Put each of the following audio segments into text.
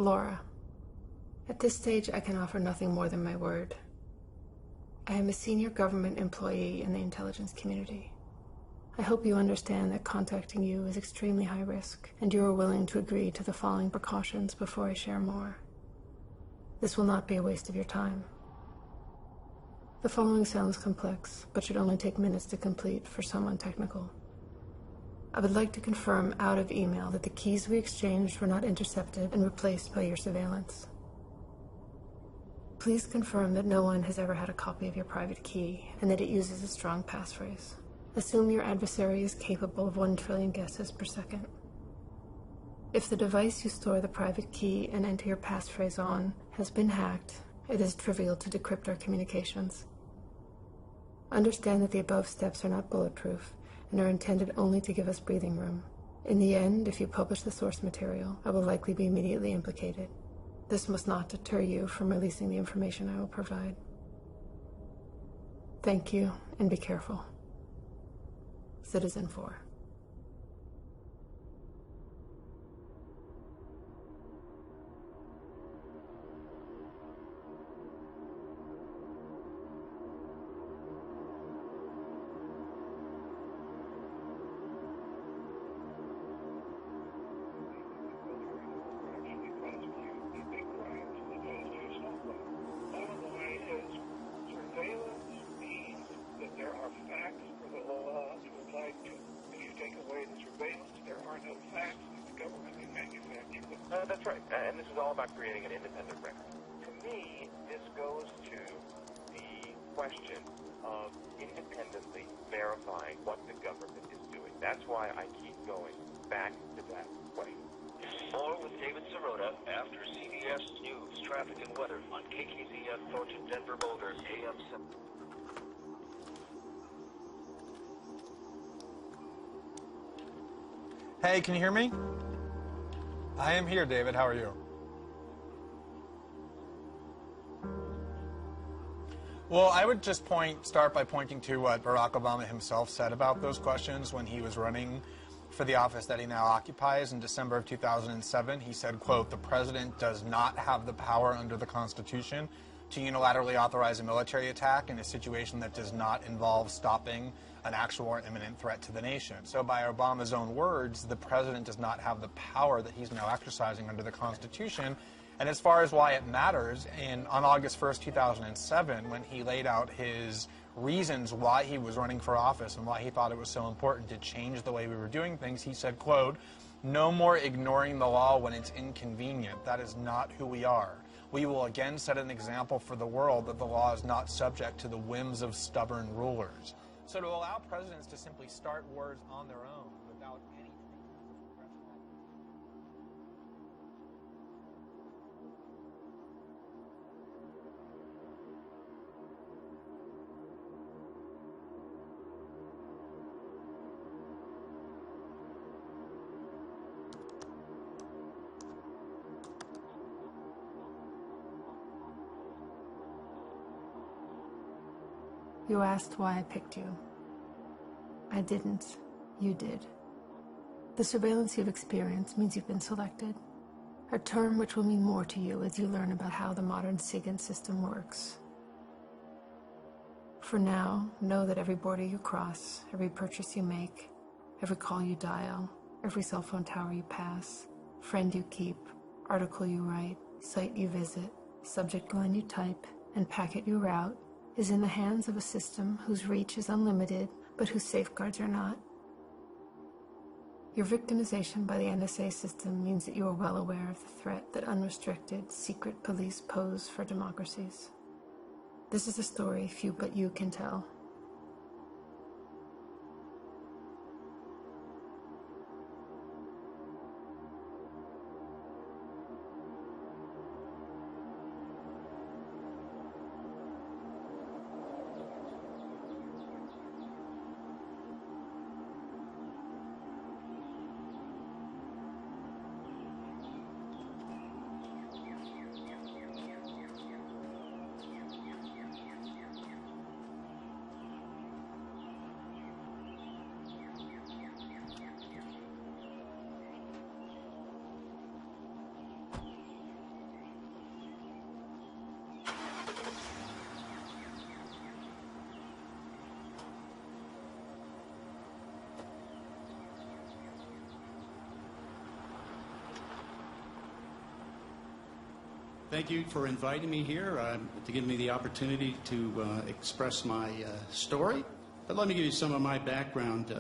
Laura. At this stage, I can offer nothing more than my word. I am a senior government employee in the intelligence community. I hope you understand that contacting you is extremely high risk, and you are willing to agree to the following precautions before I share more. This will not be a waste of your time. The following sounds complex, but should only take minutes to complete for someone technical. I would like to confirm out of email that the keys we exchanged were not intercepted and replaced by your surveillance. Please confirm that no one has ever had a copy of your private key and that it uses a strong passphrase. Assume your adversary is capable of 1 trillion guesses per second. If the device you store the private key and enter your passphrase on has been hacked, it is trivial to decrypt our communications. Understand that the above steps are not bulletproof and are intended only to give us breathing room. In the end, if you publish the source material, I will likely be immediately implicated. This must not deter you from releasing the information I will provide. Thank you, and be careful. Citizenfour. That's right, and this is all about creating an independent record. To me, this goes to the question of independently verifying what the government is doing. That's why I keep going back to that question. More with David Sirota after CBS News Traffic and Weather on KKZF Fortune Denver Boulder AM 7. Hey, can you hear me? I am here, David. How are you? Well, I would just start by pointing to what Barack Obama himself said about those questions when he was running for the office that he now occupies in December of 2007. He said, quote, "The president does not have the power under the Constitution to unilaterally authorize a military attack in a situation that does not involve stopping an actual or imminent threat to the nation." So by Obama's own words, the president does not have the power that he's now exercising under the Constitution. And as far as why it matters, on August 1st, 2007, when he laid out his reasons why he was running for office and why he thought it was so important to change the way we were doing things, he said, quote, "No more ignoring the law when it's inconvenient. That is not who we are. We will again set an example for the world that the law is not subject to the whims of stubborn rulers." So to allow presidents to simply start wars on their own without any You asked why I picked you. I didn't. You did. The surveillance you've experienced means you've been selected, a term which will mean more to you as you learn about how the modern SIGINT system works. For now, know that every border you cross, every purchase you make, every call you dial, every cell phone tower you pass, friend you keep, article you write, site you visit, subject line you type, and packet you route is in the hands of a system whose reach is unlimited, but whose safeguards are not. Your victimization by the NSA system means that you are well aware of the threat that unrestricted, secret police pose for democracies. This is a story few but you can tell. Thank you for inviting me here to give me the opportunity to express my story. But let me give you some of my background.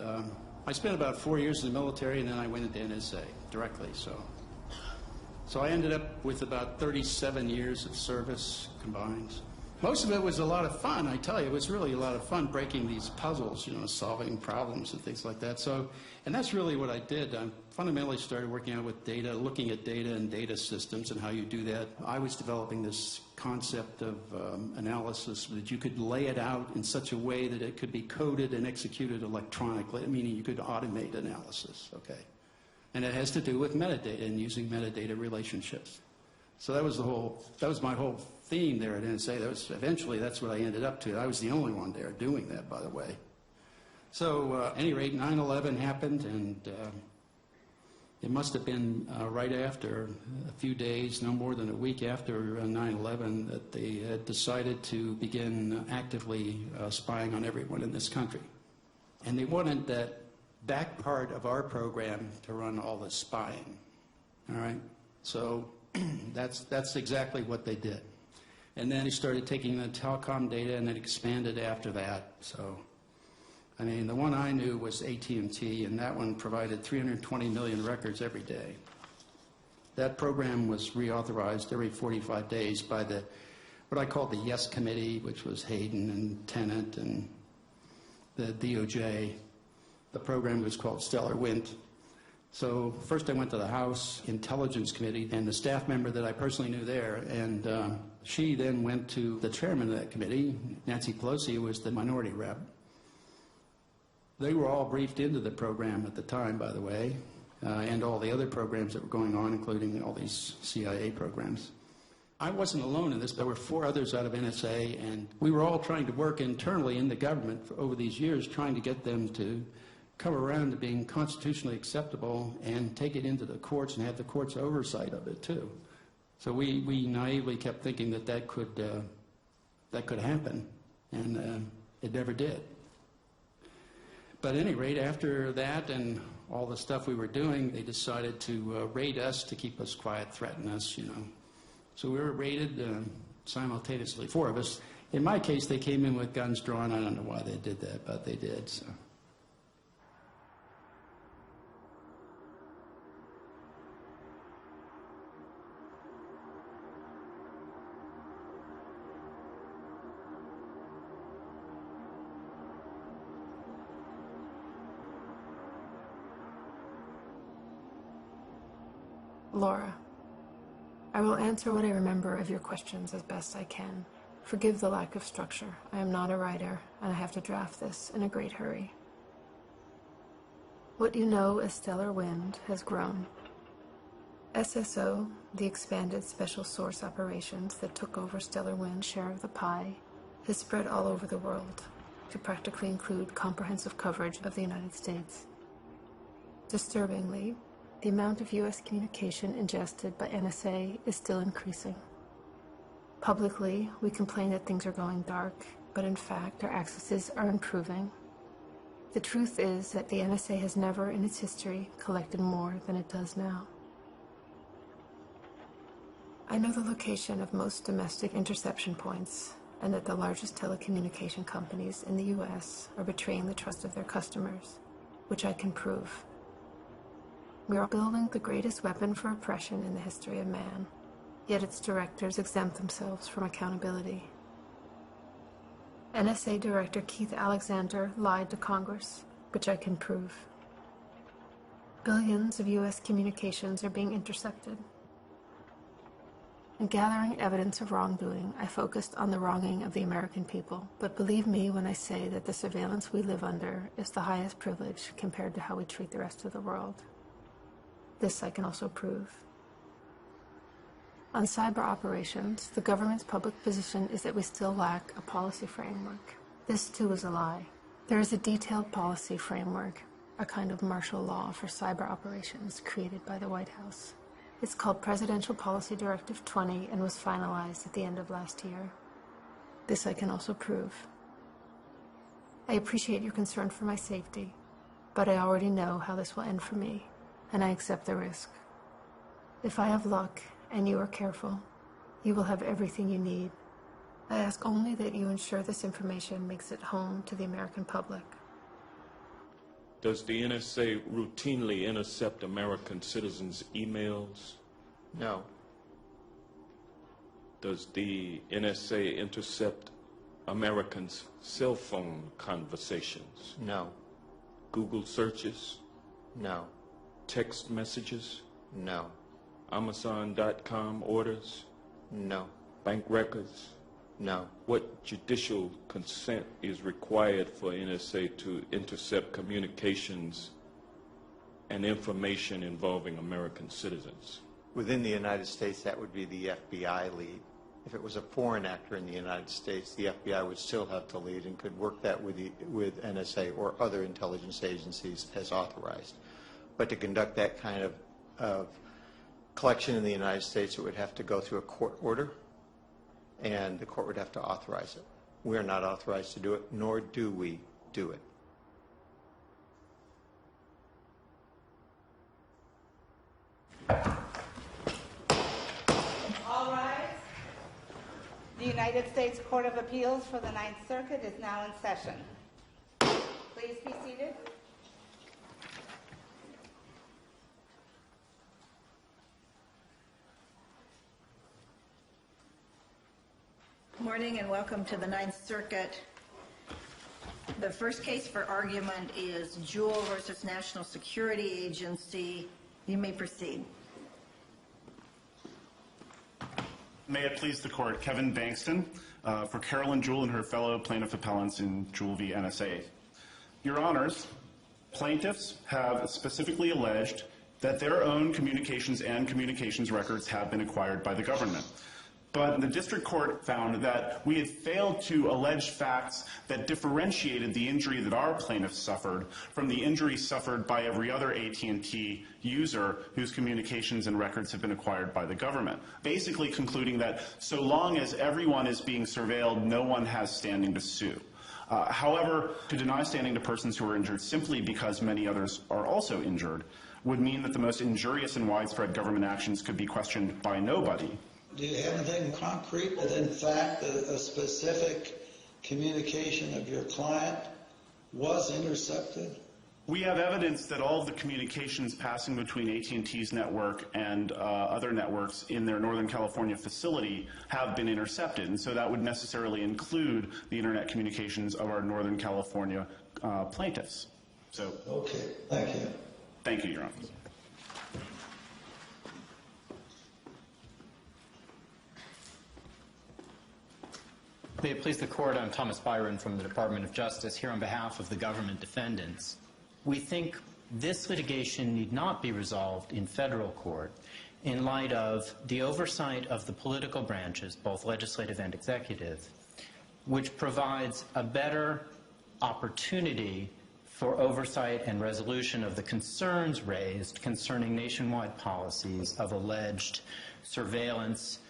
I spent about 4 years in the military, and then I went into NSA directly. So I ended up with about 37 years of service combined. Most of it was a lot of fun, I tell you. It was really a lot of fun breaking these puzzles, you know, solving problems and things like that. And that's really what I did. I fundamentally started working out with data, looking at data and data systems and how you do that. I was developing this concept of analysis that you could lay it out in such a way that it could be coded and executed electronically, meaning you could automate analysis, okay? And it has to do with metadata and using metadata relationships. So that was my whole theme there at NSA. Eventually that's what I ended up to. I was the only one there doing that, by the way. So at any rate, 9/11 happened, and it must have been right after, a few days, no more than a week after 9/11, that they had decided to begin actively spying on everyone in this country. And they wanted that back part of our program to run all the spying. All right? So that's exactly what they did. And then they started taking the telecom data and it expanded after that. So, I mean, the one I knew was AT&T, and that one provided 320 million records every day. That program was reauthorized every 45 days by what I called the Yes Committee, which was Hayden and Tennant and the DOJ. The program was called Stellar Wind. So first I went to the House Intelligence Committee and the staff member that I personally knew there, and she then went to the chairman of that committee, Nancy Pelosi, who was the minority rep. They were all briefed into the program at the time, by the way, and all the other programs that were going on, including all these CIA programs. I wasn't alone in this. There were 4 others out of NSA, and we were all trying to work internally in the government over these years, trying to get them to come around to being constitutionally acceptable and take it into the courts and have the courts oversight of it too. So we naively kept thinking that could happen, and it never did. But at any rate, after that and all the stuff we were doing, they decided to raid us to keep us quiet, threaten us, you know. So we were raided simultaneously, 4 of us. In my case, they came in with guns drawn. I don't know why they did that, but they did. So. Laura, I will answer what I remember of your questions as best I can. Forgive the lack of structure. I am not a writer, and I have to draft this in a great hurry. What you know as Stellar Wind has grown. SSO, the expanded special source operations that took over Stellar Wind's share of the pie, has spread all over the world, to practically include comprehensive coverage of the United States. Disturbingly, the amount of U.S. communication ingested by NSA is still increasing. Publicly, we complain that things are going dark, but in fact, our accesses are improving. The truth is that the NSA has never in its history collected more than it does now. I know the location of most domestic interception points, and that the largest telecommunication companies in the U.S. are betraying the trust of their customers, which I can prove. We are building the greatest weapon for oppression in the history of man, yet its directors exempt themselves from accountability. NSA Director Keith Alexander lied to Congress, which I can prove. Billions of U.S. communications are being intercepted. In gathering evidence of wrongdoing, I focused on the wronging of the American people, but believe me when I say that the surveillance we live under is the highest privilege compared to how we treat the rest of the world. This I can also prove. On cyber operations, the government's public position is that we still lack a policy framework. This too is a lie. There is a detailed policy framework, a kind of martial law for cyber operations created by the White House. It's called Presidential Policy Directive 20 and was finalized at the end of last year. This I can also prove. I appreciate your concern for my safety, but I already know how this will end for me, and I accept the risk. If I have luck, and you are careful, You will have everything you need. I ask only that you ensure this information makes it home to the American public. Does the NSA routinely intercept American citizens' emails? No. Does the NSA intercept Americans' cell phone conversations? No. Google searches? No. Text messages? No. Amazon.com orders? No. Bank records? No. What judicial consent is required for NSA to intercept communications and information involving American citizens? Within the United States, that would be the FBI lead. If it was a foreign actor in the United States, the FBI would still have to lead and could work that with NSA or other intelligence agencies as authorized. But to conduct that kind of collection in the United States, it would have to go through a court order, and the court would have to authorize it. We are not authorized to do it, nor do we do it. All rise. The United States Court of Appeals for the Ninth Circuit is now in session. Please be seated. Good morning and welcome to the Ninth Circuit. The first case for argument is Jewell versus National Security Agency. You may proceed. May it please the court, Kevin Bankston for Carolyn Jewell and her fellow plaintiff appellants in Jewell v. NSA. Your Honors, plaintiffs have specifically alleged that their own communications and communications records have been acquired by the government. But the district court found that we had failed to allege facts that differentiated the injury that our plaintiffs suffered from the injury suffered by every other AT&T user whose communications and records have been acquired by the government, basically concluding that so long as everyone is being surveilled, no one has standing to sue. However, to deny standing to persons who are injured simply because many others are also injured would mean that the most injurious and widespread government actions could be questioned by nobody. Do you have anything concrete that, in fact, a specific communication of your client was intercepted? We have evidence that all of the communications passing between AT&T's network and other networks in their Northern California facility have been intercepted, and so that would necessarily include the internet communications of our Northern California plaintiffs. So, okay, thank you. Thank you, Your Honor. May it please the Court, I'm Thomas Byron from the Department of Justice, here on behalf of the government defendants. We think this litigation need not be resolved in federal court in light of the oversight of the political branches, both legislative and executive, which provides a better opportunity for oversight and resolution of the concerns raised concerning nationwide policies of alleged surveillance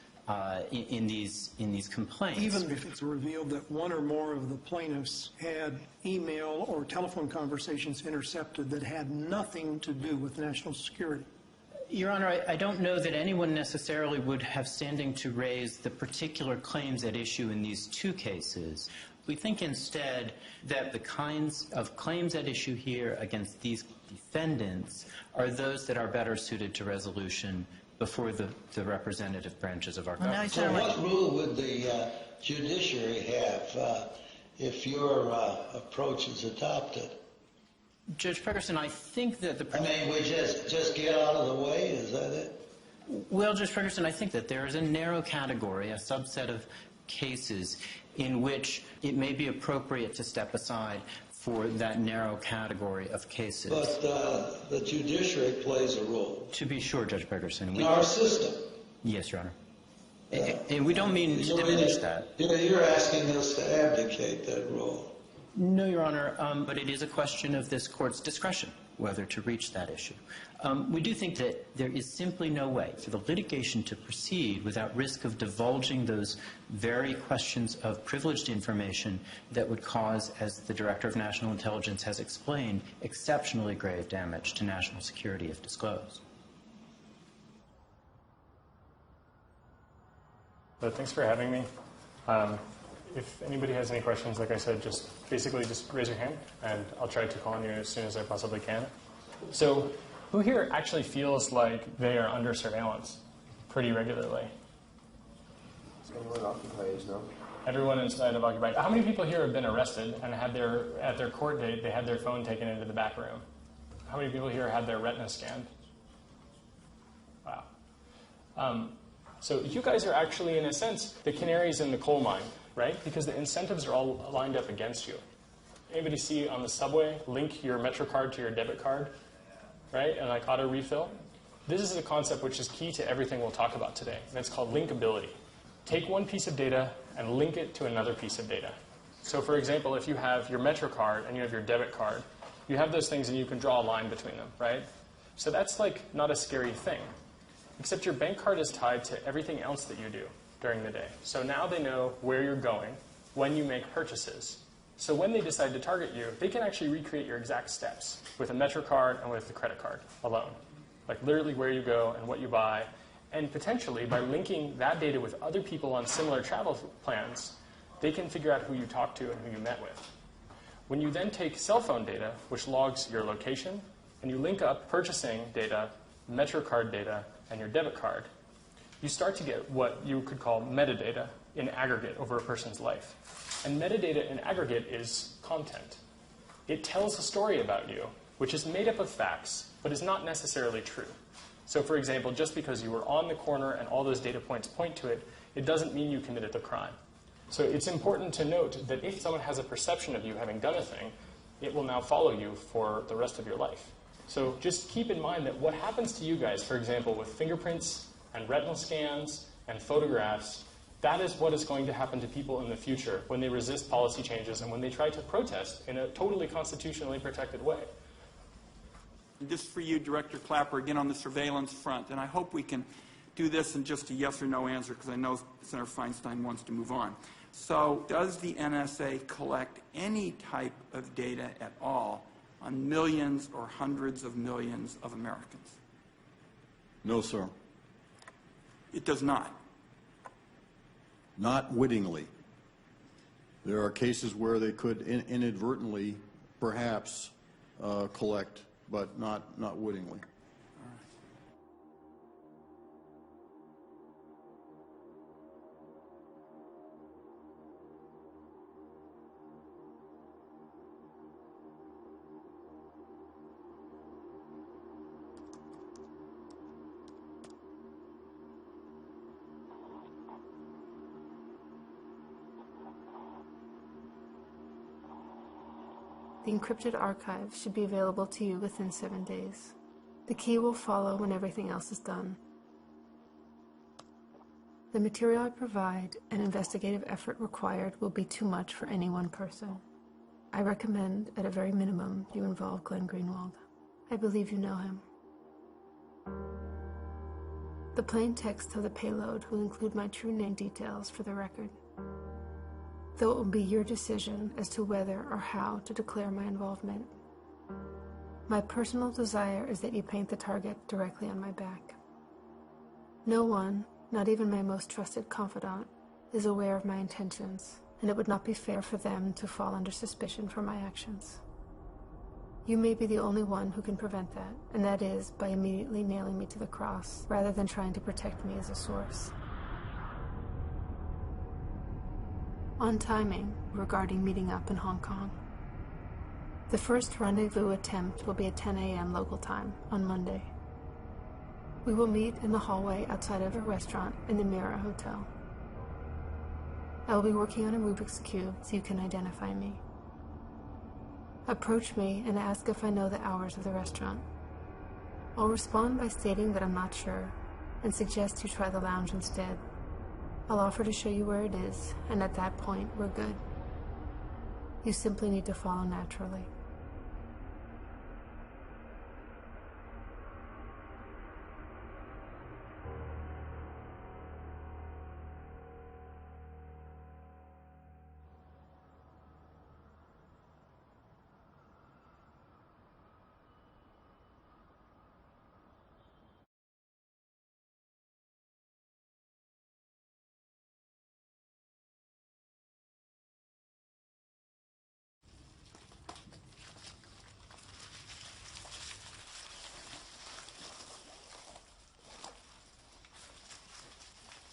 in these complaints. Even if it's revealed that one or more of the plaintiffs had email or telephone conversations intercepted that had nothing to do with national security? Your Honor, I don't know that anyone necessarily would have standing to raise the particular claims at issue in these two cases. We think instead that the kinds of claims at issue here against these defendants are those that are better suited to resolution before the representative branches of our government. So what rule would the judiciary have if your approach is adopted? Judge Ferguson, I think that the... I mean, we just get out of the way, is that it? Well, Judge Ferguson, I think that there is a narrow category, a subset of cases in which it may be appropriate to step aside for that narrow category of cases. But the judiciary plays a role. To be sure, Judge Ferguson. In our system. Yes, Your Honor. And we don't mean to diminish that. You're asking us to abdicate that role. No, Your Honor, but it is a question of this Court's discretion whether to reach that issue. We do think that there is simply no way for the litigation to proceed without risk of divulging those very questions of privileged information that would cause, as the Director of National Intelligence has explained, exceptionally grave damage to national security if disclosed. But thanks for having me. If anybody has any questions, like I said, just raise your hand, and I'll try to call on you as soon as I possibly can. So who here actually feels like they are under surveillance pretty regularly? Everyone occupies, no? Everyone inside of Occupy. How many people here have been arrested and had at their court date, they had their phone taken into the back room? How many people here had their retina scanned? Wow. So you guys are actually, in a sense, the canaries in the coal mine, right? Because the incentives are all lined up against you. Anybody see on the subway, link your MetroCard to your debit card, right? And like auto refill? This is a concept which is key to everything we'll talk about today, and it's called linkability. Take one piece of data and link it to another piece of data. So for example, if you have your MetroCard and you have your debit card, you have those things and you can draw a line between them, right? So that's like not a scary thing. Except your bank card is tied to everything else that you do during the day. So now they know where you're going, when you make purchases. So when they decide to target you, they can actually recreate your exact steps with a MetroCard and with the credit card alone. Like literally where you go and what you buy. And potentially, by linking that data with other people on similar travel plans, they can figure out who you talked to and who you met with. When you then take cell phone data, which logs your location, and you link up purchasing data, MetroCard data, and your debit card, you start to get what you could call metadata in aggregate over a person's life. And metadata in aggregate is content. It tells a story about you, which is made up of facts, but is not necessarily true. So for example, just because you were on the corner and all those data points point to it, it doesn't mean you committed the crime. So it's important to note that if someone has a perception of you having done a thing, it will now follow you for the rest of your life. So just keep in mind that what happens to you guys, for example, with fingerprints and retinal scans and photographs, that is what is going to happen to people in the future when they resist policy changes and when they try to protest in a totally constitutionally protected way. Just for you, Director Clapper, again on the surveillance front, and I hope we can do this in just a yes or no answer because I know Senator Feinstein wants to move on. So does the NSA collect any type of data at all on millions or hundreds of millions of Americans? No, sir. It does not? Not wittingly. There are cases where they could inadvertently, perhaps, collect, but not wittingly. The encrypted archive should be available to you within 7 days. The key will follow when everything else is done. The material I provide and investigative effort required will be too much for any one person. I recommend, at a very minimum, you involve Glenn Greenwald. I believe you know him. The plain text of the payload will include my true name details for the record, though it will be your decision as to whether or how to declare my involvement. My personal desire is that you paint the target directly on my back. No one, not even my most trusted confidant, is aware of my intentions, and it would not be fair for them to fall under suspicion for my actions. You may be the only one who can prevent that, and that is by immediately nailing me to the cross, rather than trying to protect me as a source. On timing regarding meeting up in Hong Kong. The first rendezvous attempt will be at 10 a.m. local time on Monday. We will meet in the hallway outside of a restaurant in the Mira Hotel. I will be working on a Rubik's Cube so you can identify me. Approach me and ask if I know the hours of the restaurant. I'll respond by stating that I'm not sure and suggest you try the lounge instead. I'll offer to show you where it is, and at that point, we're good. You simply need to follow naturally.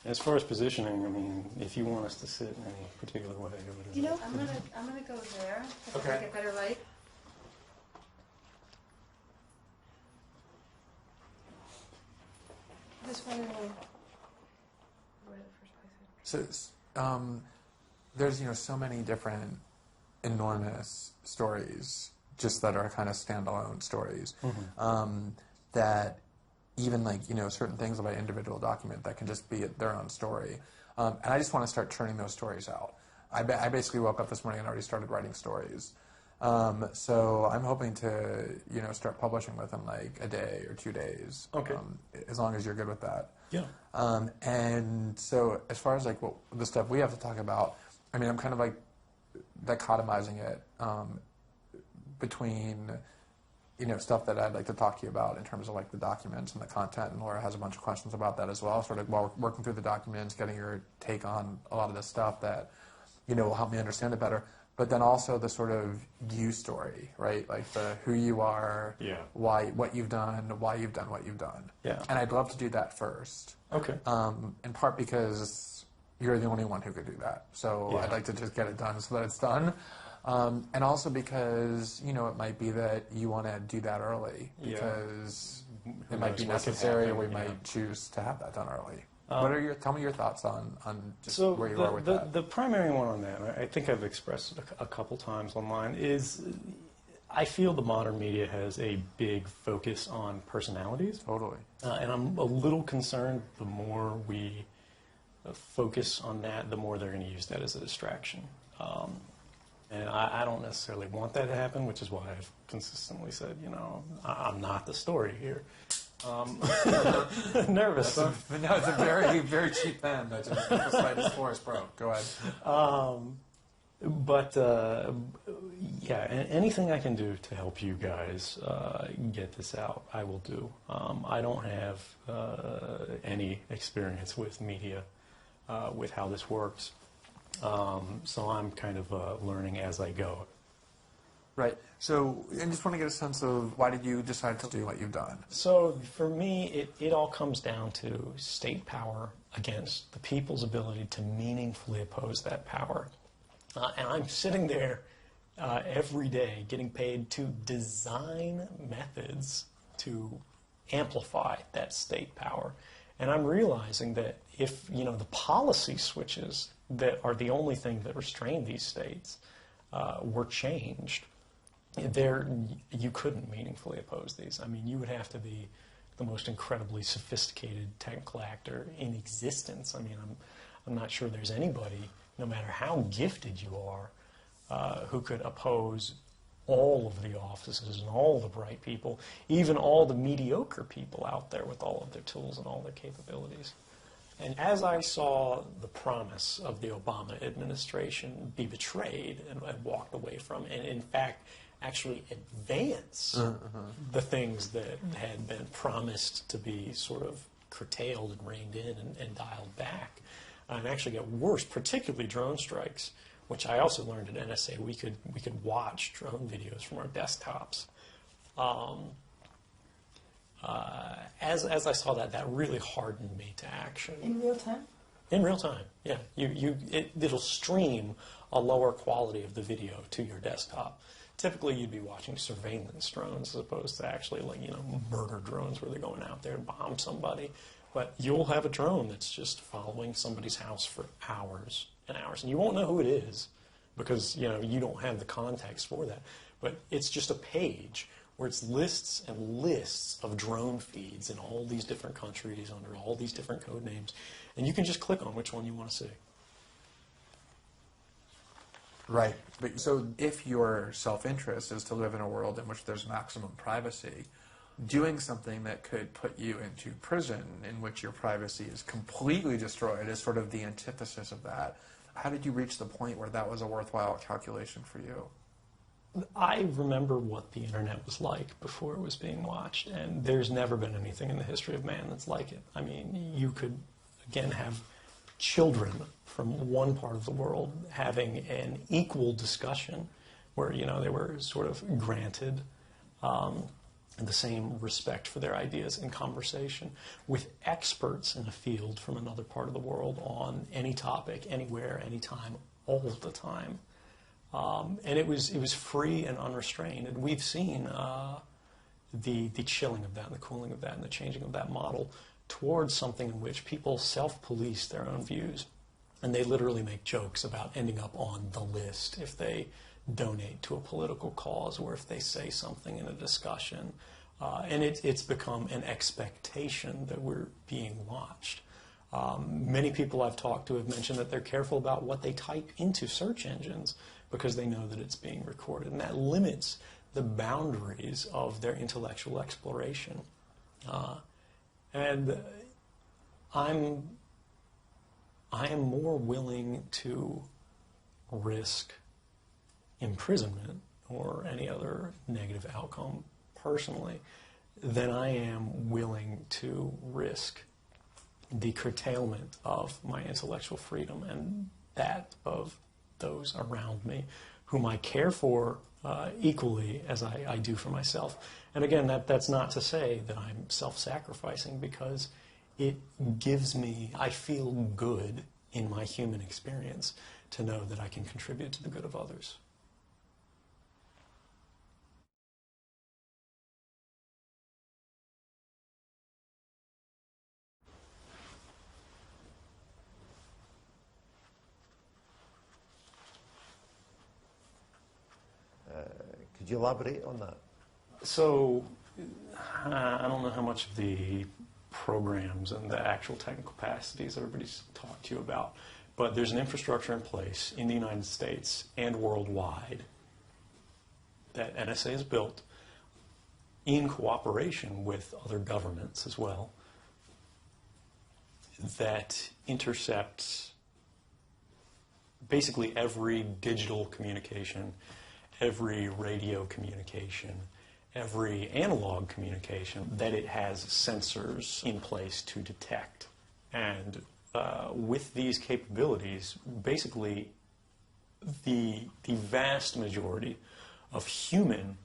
As far as positioning, I mean, if you want us to sit in any particular way, You know, I'm gonna go there. Okay. Get better light. This one. So, there's so many different enormous stories just that are kind of standalone stories that even certain things about individual document that can just be their own story. And I just want to start churning those stories out. I basically woke up this morning and already started writing stories. So I'm hoping to, start publishing within a day or 2 days. Okay. As long as you're good with that. Yeah. And so as far as the stuff we have to talk about, I mean, I'm kind of dichotomizing it between stuff that I'd like to talk to you about in terms of the documents and the content, and Laura has a bunch of questions about that as well, sort of while working through the documents, getting your take on a lot of this stuff that will help me understand it better. But then also the sort of you story, right? The who you are, why, what you've done, why you've done what you've done. Yeah. And I'd love to do that first. Okay. In part because you're the only one who could do that. So I'd like to just get it done so that it's done. And also because, it might be that you want to do that early because it might be necessary, or we might choose to have that done early. Tell me your thoughts on just where you are with that. The primary one on that, I think I've expressed it a couple times online, is I feel the modern media has a big focus on personalities. Totally. And I'm a little concerned the more we focus on that, the more they're going to use that as a distraction. And I don't necessarily want that to happen, which is why I've consistently said, I'm not the story here. Nervous. No, it's a very, very cheap pen. That's just the slightest force broke. Go ahead. Anything I can do to help you guys get this out, I will do. I don't have any experience with media, with how this works. So I'm kind of learning as I go. Right. So I just want to get a sense of why did you decide to do what you've done? So for me, it all comes down to state power against the people's ability to meaningfully oppose that power. And I'm sitting there every day getting paid to design methods to amplify that state power. And I'm realizing that if, the policy switches that are the only thing that restrain these states were changed, you couldn't meaningfully oppose these. I mean, you would have to be the most incredibly sophisticated technical actor in existence. I mean, I'm not sure there's anybody, no matter how gifted you are, who could oppose all of the offices and all the bright people, even all the mediocre people out there with all of their tools and all their capabilities. And as I saw the promise of the Obama administration be betrayed and walked away from, and in fact actually advance the things that had been promised to be sort of curtailed and reined in and dialed back, and actually get worse, particularly drone strikes, which I also learned at NSA we could watch drone videos from our desktops. As I saw that really hardened me to action. In real time? In real time, yeah. It'll stream a lower quality of the video to your desktop. Typically, you'd be watching surveillance drones as opposed to actually, murder drones where they're going out there to bomb somebody. But you'll have a drone that's just following somebody's house for hours and hours. And you won't know who it is because, you don't have the context for that. But it's just a page where it's lists and lists of drone feeds in all these different countries under all these different code names. And you can just click on which one you want to see. Right. But so if your self-interest is to live in a world in which there's maximum privacy, doing something that could put you into prison in which your privacy is completely destroyed is sort of the antithesis of that. How did you reach the point where that was a worthwhile calculation for you? I remember what the internet was like before it was being watched, and there's never been anything in the history of man that's like it. I mean, you could, again, have children from one part of the world having an equal discussion where, they were sort of granted the same respect for their ideas in conversation with experts in a field from another part of the world on any topic, anywhere, anytime, all the time. And it was free and unrestrained. And we've seen the chilling of that and the cooling of that and the changing of that model towards something in which people self-police their own views. And they literally make jokes about ending up on the list if they donate to a political cause or if they say something in a discussion. And it's become an expectation that we're being watched. Many people I've talked to have mentioned that they're careful about what they type into search engines because they know that it's being recorded. And that limits the boundaries of their intellectual exploration. And I am more willing to risk imprisonment or any other negative outcome personally than I am willing to risk the curtailment of my intellectual freedom and that of those around me whom I care for equally as I do for myself. And again, that's not to say that I'm self-sacrificing, because it gives me, I feel good in my human experience to know that I can contribute to the good of others. Could you elaborate on that? So, I don't know how much of the programs and the actual technical capacities everybody's talked to you about, but there's an infrastructure in place in the United States and worldwide that NSA has built in cooperation with other governments as well that intercepts basically every digital communication, every radio communication, every analog communication that it has sensors in place to detect. And with these capabilities, basically the vast majority of human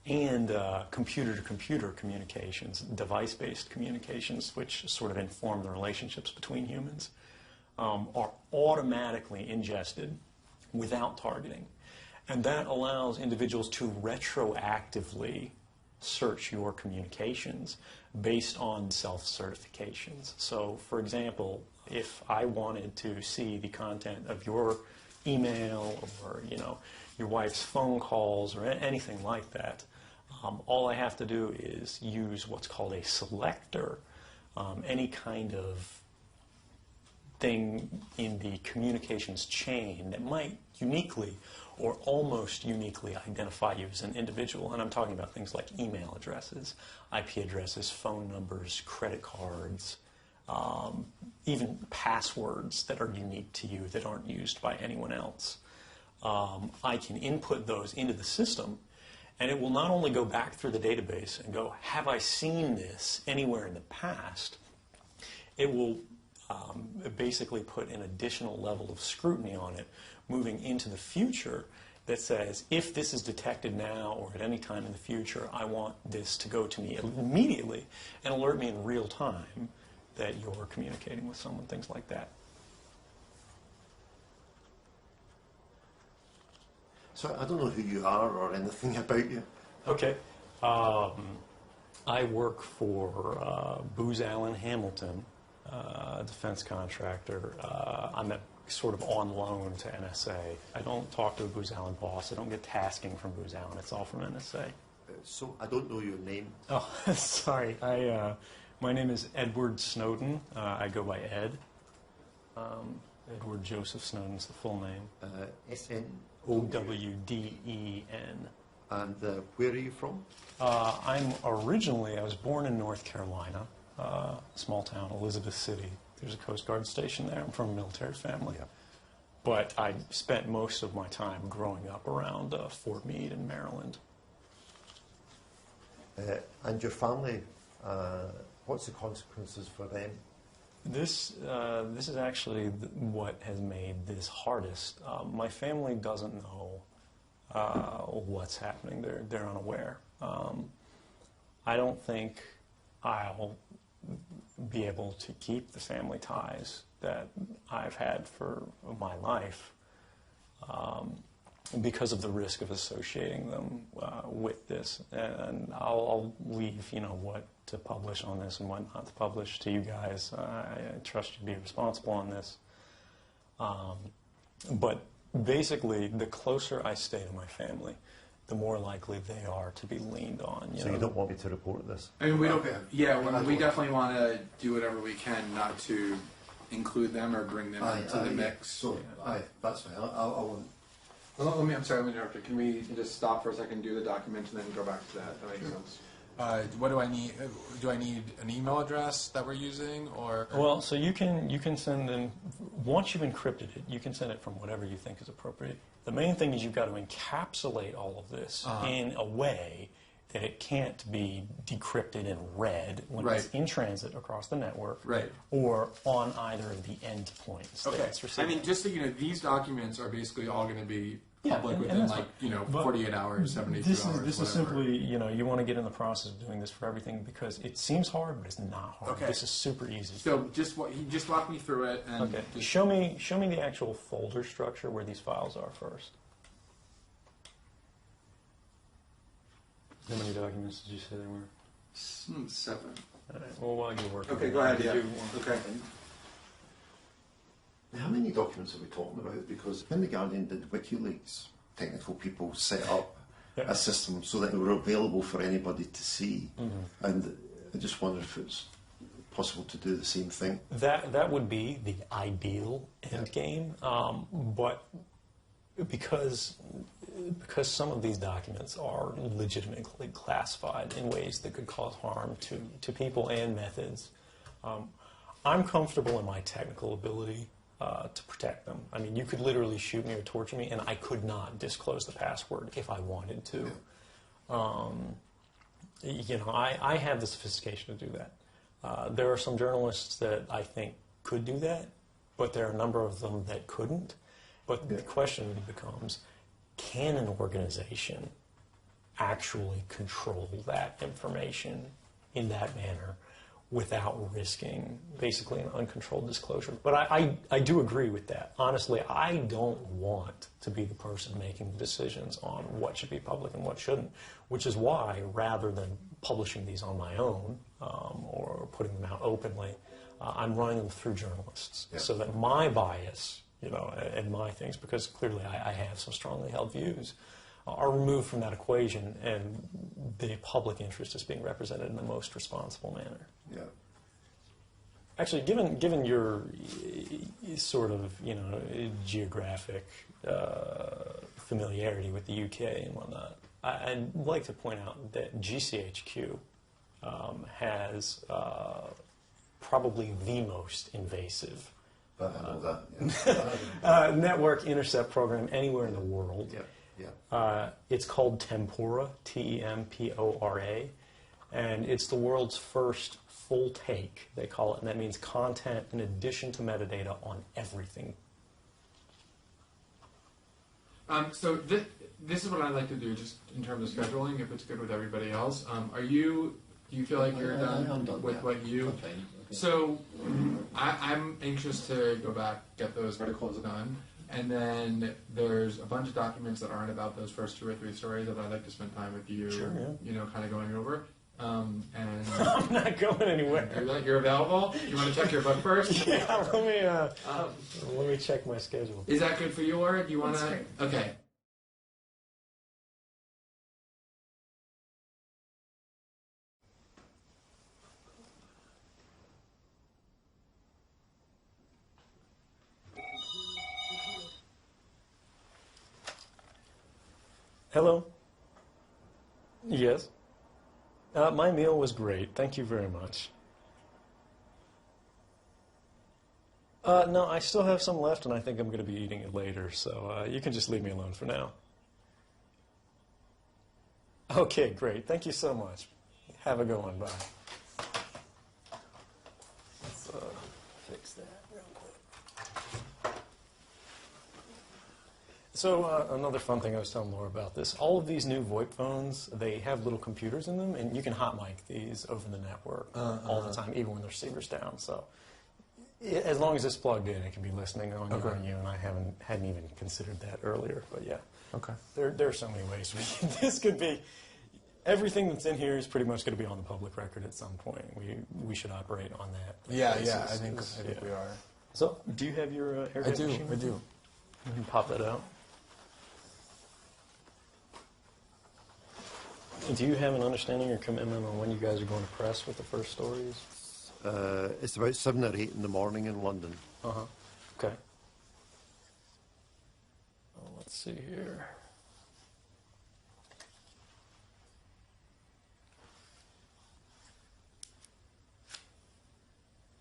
and computer-to-computer communications, device-based communications, which sort of inform the relationships between humans, are automatically ingested without targeting. And that allows individuals to retroactively search your communications based on self-certifications. So, for example, if I wanted to see the content of your email or, your wife's phone calls or anything like that, all I have to do is use what's called a selector, any kind of thing in the communications chain that might uniquely or almost uniquely identify you as an individual. And I'm talking about things like email addresses, IP addresses, phone numbers, credit cards, even passwords that are unique to you that aren't used by anyone else. I can input those into the system, and it will not only go back through the database and go, have I seen this anywhere in the past? It will basically put an additional level of scrutiny on it moving into the future that says, if this is detected now or at any time in the future, I want this to go to me immediately and alert me in real time that you're communicating with someone, things like that. So I don't know who you are or anything about you. Okay. I work for Booz Allen Hamilton, a defense contractor. I'm sort of on loan to NSA. I don't talk to a Booz Allen boss. I don't get tasking from Booz Allen. It's all from NSA. So I don't know your name. Oh, sorry. My name is Edward Snowden. I go by Ed. Edward Joseph Snowden's the full name. S-N? O-W-D-E-N. And where are you from? I was born in North Carolina, small town, Elizabeth City. There's a Coast Guard station there. I'm from a military family. Yeah. But I spent most of my time growing up around Fort Meade in Maryland. And your family, what's the consequences for them? This is actually what has made this hardest. My family doesn't know what's happening. They're unaware. I don't think I'll be able to keep the family ties that I've had for my life because of the risk of associating them with this. And I'll leave, what to publish on this and what not to publish to you guys. I trust you to be responsible on this. But basically, the closer I stay to my family, the more likely they are to be leaned on. So you don't want me to report this? I mean, we don't. Yeah, we definitely want to do whatever we can not to include them or bring them into the mix. So, that's fine. I won't. Well, I'm sorry, let me interrupt you. Can we just stop for a second, do the document, and then go back to that? That makes sense. What do I need? Do I need an email address that we're using, or? Well, so you can send them, once you've encrypted it, you can send it from whatever you think is appropriate. The main thing is you've got to encapsulate all of this in a way that it can't be decrypted and read when it's in transit across the network or on either of the endpoints. Okay. I mean, just so you know, these documents are basically all going to be public within 48 hours, 72 hours. This is simply, you want to get in the process of doing this for everything because it seems hard, but it's not hard. Okay. This is super easy. So just walk me through it. And okay. Show me the actual folder structure where these files are first. How many documents did you say there were? 7. All right. Well, while you're working. Okay, go ahead. Yeah. Okay. How many documents are we talking about? Because when The Guardian did WikiLeaks, technical people set up a system so that they were available for anybody to see. And I just wonder if it's possible to do the same thing. That would be the ideal end game, but because some of these documents are legitimately classified in ways that could cause harm to people and methods, I'm comfortable in my technical ability to protect them. I mean, you could literally shoot me or torture me, and I could not disclose the password if I wanted to. I have the sophistication to do that. There are some journalists that I think could do that, but there are a number of them that couldn't. But the question becomes, can an organization actually control that information in that manner without risking basically an uncontrolled disclosure? But I do agree with that. Honestly, I don't want to be the person making the decisions on what should be public and what shouldn't, which is why, rather than publishing these on my own or putting them out openly, I'm running them through journalists so that my bias, and my things, because clearly I have some strongly held views, are removed from that equation, and the public interest is being represented in the most responsible manner. Yeah. Actually, given your sort of geographic familiarity with the UK and whatnot, I'd like to point out that GCHQ has probably the most invasive network intercept program anywhere in the world. It's called Tempora, Tempora, and it's the world's first full take, they call it, and that means content in addition to metadata on everything. So this is what I'd like to do, just in terms of scheduling, if it's good with everybody else. Do you feel like you're done with what you... So I'm anxious to go back, get those articles done, and then there's a bunch of documents that aren't about those first 2 or 3 stories that I'd like to spend time with you, kind of going over. And I'm not going anywhere. You're available? You want to check your book first? Yeah, let me check my schedule. Is that good for you, Laura? Do you want to? Okay. Hello? Yes? My meal was great. Thank you very much. No, I still have some left, and I think I'm going to be eating it later, so you can just leave me alone for now. Okay, great. Thank you so much. Have a good one. Bye. Let's fix that real So another fun thing I was telling Laura about this, all of these new VoIP phones, they have little computers in them, and you can hot mic these over the network all the time, even when the receiver's down. So as long as it's plugged in, it can be listening on you, and I hadn't even considered that earlier. But yeah, there are so many ways. This could be, everything that's in here is pretty much going to be on the public record at some point. We should operate on that. Yeah, I think we are. So do you have your airhead machine? I do. You can pop that out. Do you have an understanding or commitment on when you guys are going to press with the first stories? It's about 7 or 8 in the morning in London. Okay. Well, let's see here.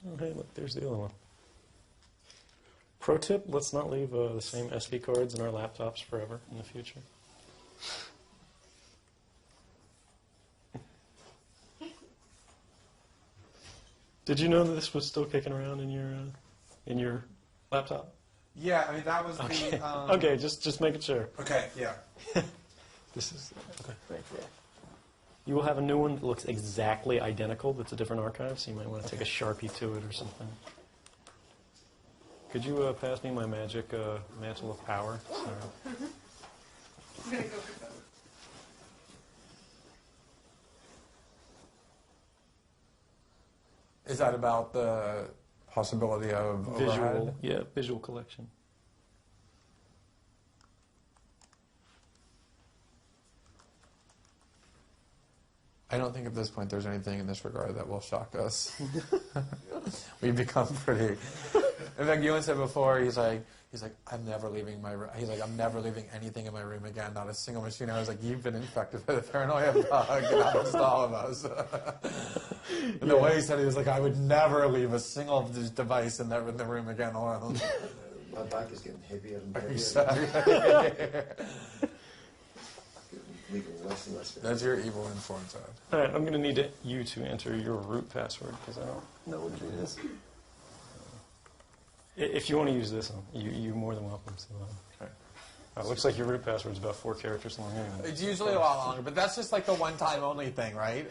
Oh, hey, look, there's the other one. Pro tip, let's not leave the same SD cards in our laptops forever in the future. Did you know that this was still kicking around in your laptop? Yeah, I mean, that was okay. the... Okay, just making sure. Okay, yeah. This is... Okay, right there. You will have a new one that looks exactly identical, that's a different archive, so you might want to take a Sharpie to it or something. Could you pass me my magic mantle of power? Sorry. I'm going to go for both. Is that about the possibility of overhead? Visual collection. I don't think at this point there's anything in this regard that will shock us. We've become pretty. In fact, Ewan said before, he's like, I'm never leaving my room. He's like, I'm never leaving anything in my room again, not a single machine. I was like, you've been infected by the paranoia bug. It happens to all of us. And the way he said it, he was like, I would never leave a single device in the room again alone. My back is getting heavier and heavier. That's your evil influence. All right, I'm going to need you to enter your root password because I don't know what it is. If you want to use this one, you're more than welcome to. It looks like your root password is about 4 characters long. Anyway. It's usually a lot longer, but that's just like the one-time only thing, right?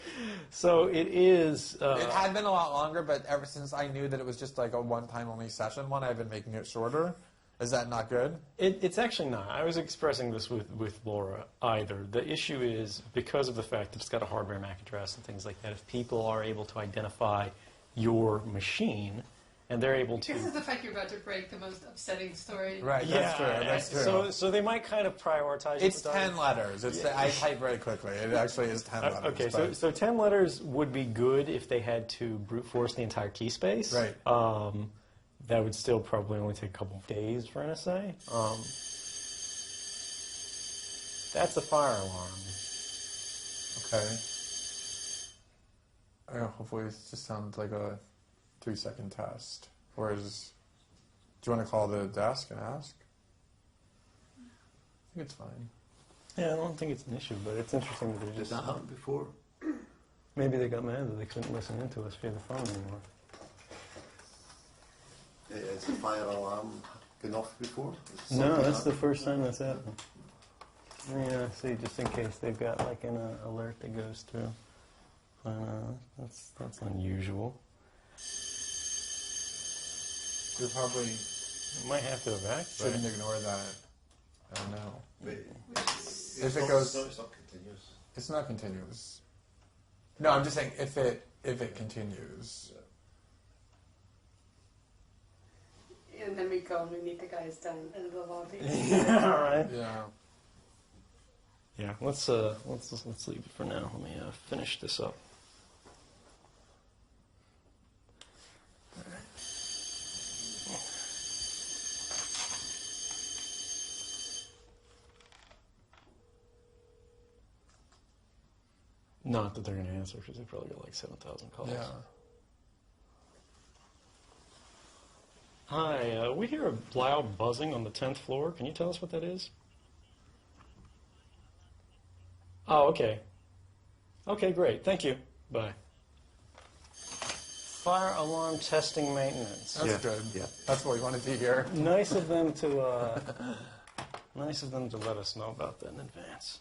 So it is... it had been a lot longer, but ever since I knew that it was just like a one-time only session one, I've been making it shorter. Is that not good? It's actually not. I was expressing this with Laura either. The issue is because of the fact that it's got a hardware MAC address and things like that, if people are able to identify your machine... And they're able to... This is the fact you're about to break the most upsetting story. Right, that's true. That's true. So they might kind of prioritize... It's 10 letters. I type very quickly. It actually is 10 letters. Okay, so 10 letters would be good if they had to brute force the entire key space. Right. That would still probably only take a couple of days for NSA. That's a fire alarm. Okay. Hopefully it just sounds like a 3-second test. Do you want to call the desk and ask? I think it's fine. Yeah, I don't think it's an issue, but it's interesting that they just... Did that happen before? Maybe they got mad that they couldn't listen into us via the phone anymore. Has the fire alarm gone off before? No, that's the first time that's happened. Yeah, see, just in case they've got like an alert that goes through. That's unusual. You probably might have to evacuate. Shouldn't ignore that. I don't know. If it goes, it's not continuous. It's not continuous. No, I'm just saying if it continues. And then we go and we meet the guys down in the lobby. Yeah, all right. Yeah. Yeah. Let's leave it for now. Let me finish this up. Not that they're going to answer because they probably got like 7,000 calls. Yeah. Hi, we hear a loud buzzing on the 10th floor. Can you tell us what that is? Oh, okay. Okay, great. Thank you. Bye. Fire alarm testing maintenance. That's good. Yeah. That's what we wanted to hear. Nice of them to Nice of them to let us know about that in advance.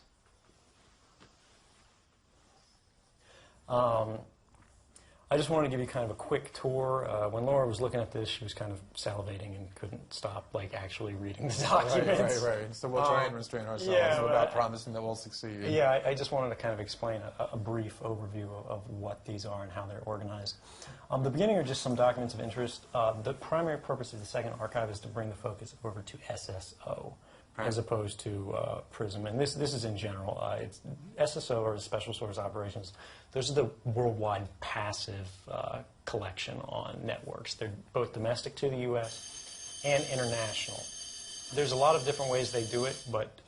I just wanted to give you kind of a quick tour. When Laura was looking at this, she was kind of salivating and couldn't stop, like, actually reading the documents. Right. So we'll try and restrain ourselves without promising that we'll succeed. Yeah, I just wanted to kind of explain a brief overview of what these are and how they're organized. The beginning are just some documents of interest. The primary purpose of the second archive is to bring the focus over to SSO. As opposed to PRISM. And this is in general. It's SSO, or Special Source Operations. Those are the worldwide passive collection on networks. They're both domestic to the U.S. and international. There's a lot of different ways they do it, but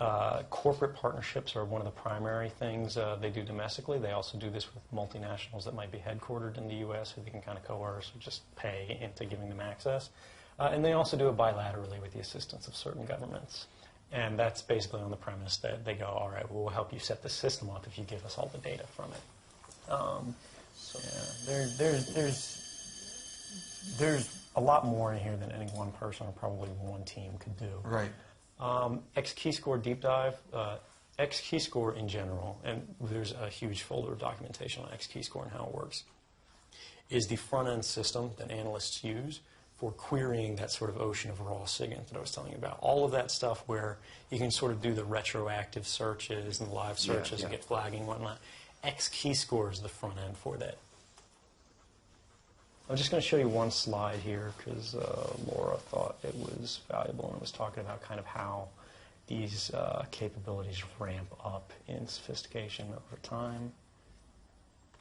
corporate partnerships are one of the primary things they do domestically. They also do this with multinationals that might be headquartered in the U.S. who they can kind of coerce or just pay into giving them access. And they also do it bilaterally with the assistance of certain governments. And that's basically on the premise that they go, all right, we'll help you set the system up if you give us all the data from it. There's a lot more in here than any one person or probably one team could do. Right. X-Keyscore deep dive. X-Keyscore in general, and there's a huge folder of documentation on X-Keyscore and how it works, is the front-end system that analysts use for querying that sort of ocean of raw SIGINT that I was telling you about. All of that stuff where you can sort of do the retroactive searches and live searches and get flagging and whatnot. X-Keyscore is the front end for that. I'm just going to show you one slide here because Laura thought it was valuable and was talking about kind of how these capabilities ramp up in sophistication over time.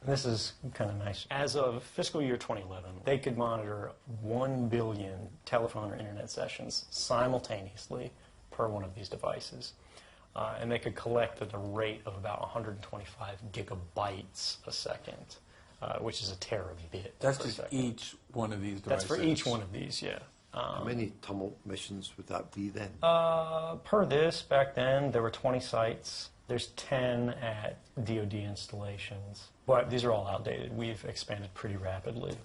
This is kind of nice. As of fiscal year 2011, they could monitor 1 billion telephone or internet sessions simultaneously per one of these devices. And they could collect at a rate of about 125 gigabytes a second, which is a terabit. That's just each one of these devices? That's for each one of these, yeah. How many tumult missions would that be then? Per this, back then, there were 20 sites. There's 10 at DoD installations, but these are all outdated. We've expanded pretty rapidly.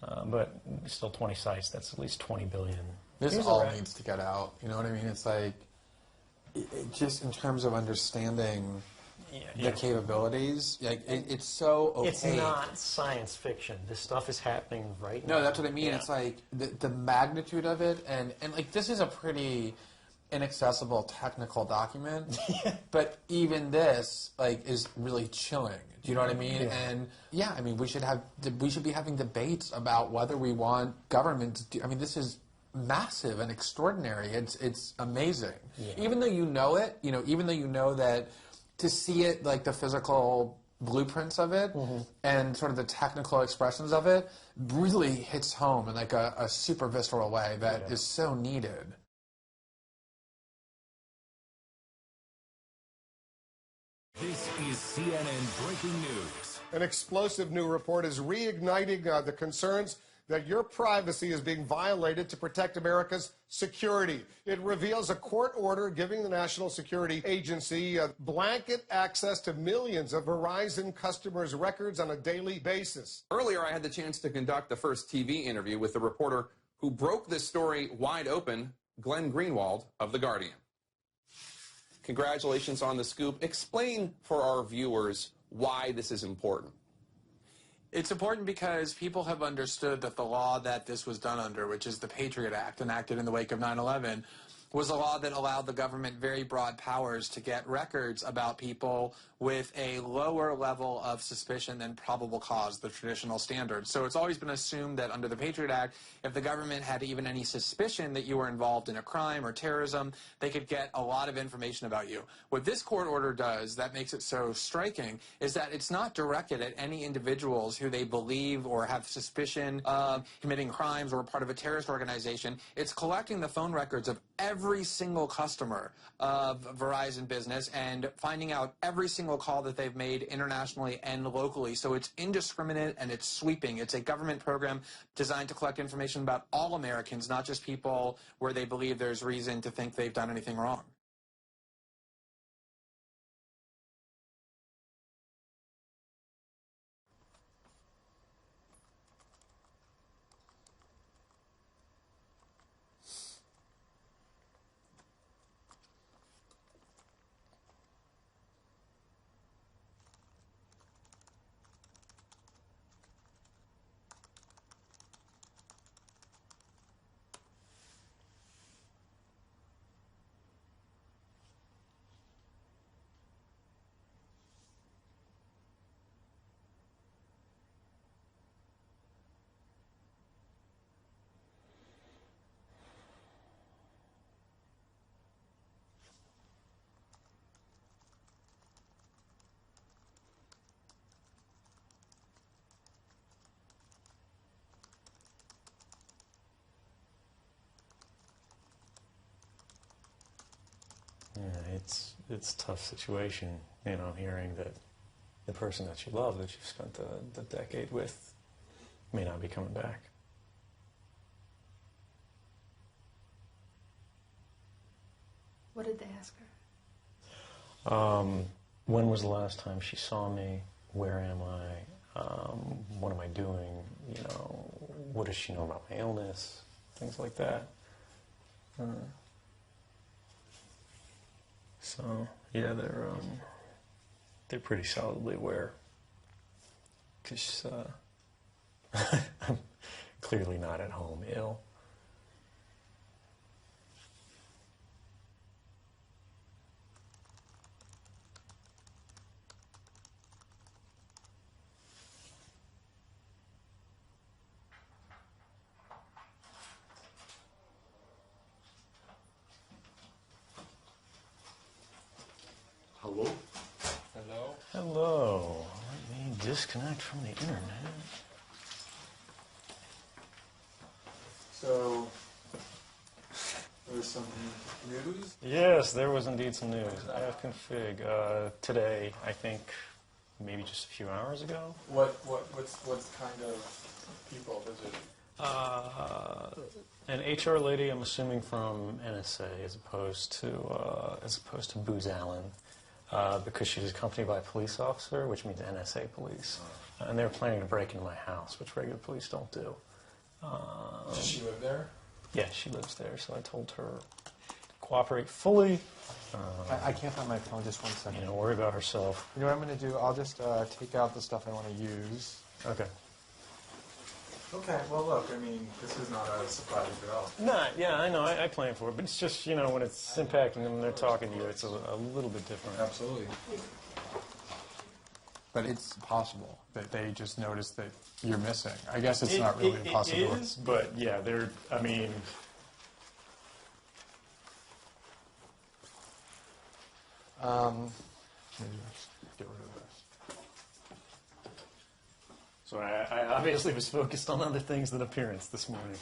But still 20 sites, that's at least 20 billion. This all needs to get out, you know what I mean? It's like, just in terms of understanding the capabilities, like, it's so opaque. It's not science fiction. This stuff is happening right now. No, that's what I mean. Yeah. It's like, the magnitude of it, and like, this is a pretty inaccessible technical document, but even this, like, is really chilling. Do you know what I mean? Yeah. And yeah, I mean, we should be having debates about whether we want government to do. I mean, this is massive and extraordinary. It's amazing. Yeah. Even though you know it, even though you know that, to see it, like the physical blueprints of it and sort of the technical expressions of it, really hits home in like a super visceral way that is so needed. This is CNN Breaking News. An explosive new report is reigniting the concerns that your privacy is being violated to protect America's security. It reveals a court order giving the National Security Agency blanket access to millions of Verizon customers' records on a daily basis. Earlier, I had the chance to conduct the first TV interview with the reporter who broke this story wide open, Glenn Greenwald of The Guardian. Congratulations on the scoop. Explain for our viewers why this is important. It's important because people have understood that the law that this was done under, which is the Patriot Act, enacted in the wake of 9/11, was a law that allowed the government very broad powers to get records about people with a lower level of suspicion than probable cause, the traditional standard. So it's always been assumed that under the Patriot Act, if the government had even any suspicion that you were involved in a crime or terrorism, they could get a lot of information about you. What this court order does that makes it so striking is that it's not directed at any individuals who they believe or have suspicion of committing crimes or part of a terrorist organization. It's collecting the phone records of every single customer of Verizon Business and finding out every single call that they've made internationally and locally. So it's indiscriminate and it's sweeping. It's a government program designed to collect information about all Americans, not just people where they believe there's reason to think they've done anything wrong. it's a tough situation, you know, hearing that the person that you love, that you've spent the decade with, may not be coming back. What did they ask her? When was the last time she saw me? Where am I? What am I doing? You know, what does she know about my illness? Things like that. So yeah, they're pretty solidly aware. Because I'm clearly not at home ill. Hello? Hello? Hello. Let me disconnect from the internet. So, there was some news? Yes, there was indeed some news. ifconfig today, I think, maybe just a few hours ago. What's kind of people visit? An HR lady, I'm assuming from NSA, as opposed to Booz Allen, because she's accompanied by a police officer, which means NSA police, and they were planning to break into my house, which regular police don't do. Does she live there? Yeah, she lives there, so I told her to cooperate fully. I can't find my phone. Just 1 second. You know, worry about herself. You know what I'm going to do? I'll just take out the stuff I want to use. Okay. Okay, well, look, I mean, this is not a surprise at all. Nah, yeah, I know, I plan for it, but it's just, you know, when it's impacting them and they're talking to you, it's a little bit different. Absolutely. But it's possible that they just noticed that you're missing. I guess it's not really impossible. It is, but yeah, I mean... Maybe let's get rid of this. So I obviously was focused on other things than appearance this morning.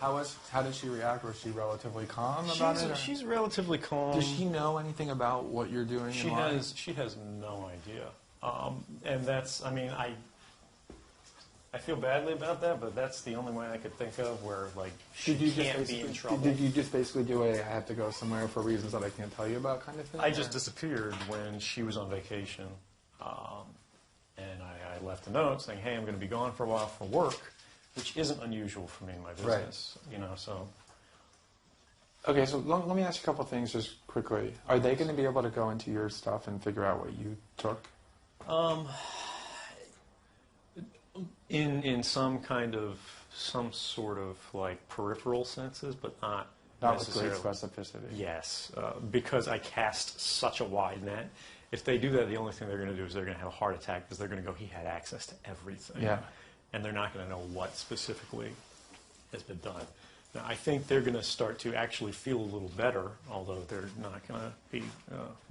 How did she react? Was she relatively calm about it? She's relatively calm. Does she know anything about what you're doing? She has no idea, and that's. I mean, I feel badly about that, but that's the only way I could think of where like she can't be in trouble. Did you just basically do I have to go somewhere for reasons that I can't tell you about kind of thing? I just disappeared when she was on vacation, and I left a note saying, "Hey, I'm going to be gone for a while for work," which isn't unusual for me in my business, you know. So. Okay, so let me ask you a couple of things just quickly. Are they going to be able to go into your stuff and figure out what you took? In some sort of like peripheral senses, but not necessarily. With great specificity. Yes, because I cast such a wide net. If they do that, the only thing they're going to do is they're going to have a heart attack because they're going to go, he had access to everything. Yeah. And they're not going to know what specifically has been done. Now, I think they're going to start to actually feel a little better, although they're not going to be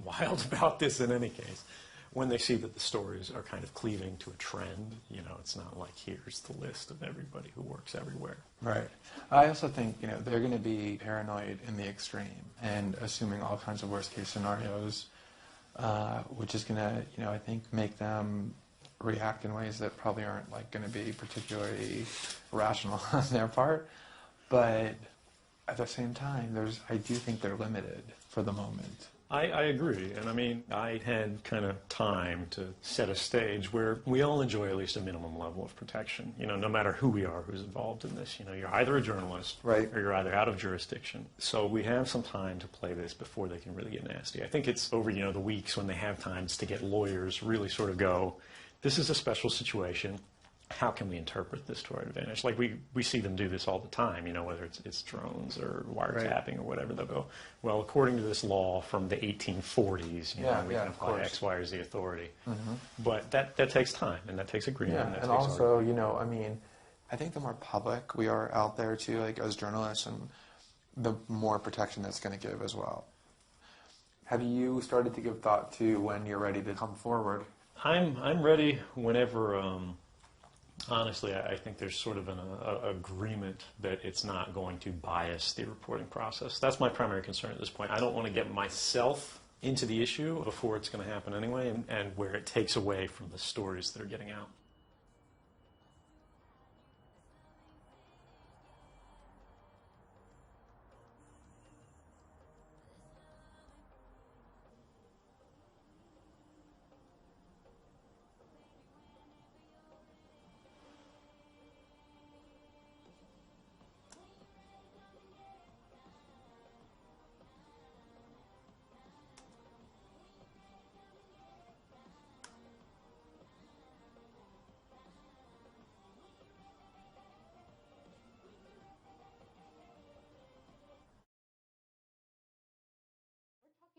wild about this in any case, when they see that the stories are kind of cleaving to a trend. You know, it's not like here's the list of everybody who works everywhere. Right. I also think, you know, they're going to be paranoid in the extreme and assuming all kinds of worst-case scenarios, which is going to, you know, I think make them react in ways that probably aren't like going to be particularly rational on their part. But at the same time, I do think they're limited for the moment. I agree, and I mean, I had kind of time to set a stage where we all enjoy at least a minimum level of protection, you know, no matter who we are who's involved in this. You know, you're either a journalist or you're either out of jurisdiction. So we have some time to play this before they can really get nasty. I think it's over, you know, the weeks when they have times to get lawyers really sort of go, this is a special situation. How can we interpret this to our advantage? Like we see them do this all the time, you know, whether it's drones or wiretapping or whatever. They'll go, well, according to this law from the 1840s, you know, we can apply X, Y, or Z authority. Mm-hmm. But that takes time, and that takes agreement. Yeah, and also, you know, I mean, I think the more public we are out there, too, like as journalists, and the more protection that's going to give as well. Have you started to give thought to when you're ready to come forward? I'm ready whenever... Honestly, I think there's sort of an agreement that it's not going to bias the reporting process. That's my primary concern at this point. I don't want to get myself into the issue before it's going to happen anyway, and where it takes away from the stories that are getting out.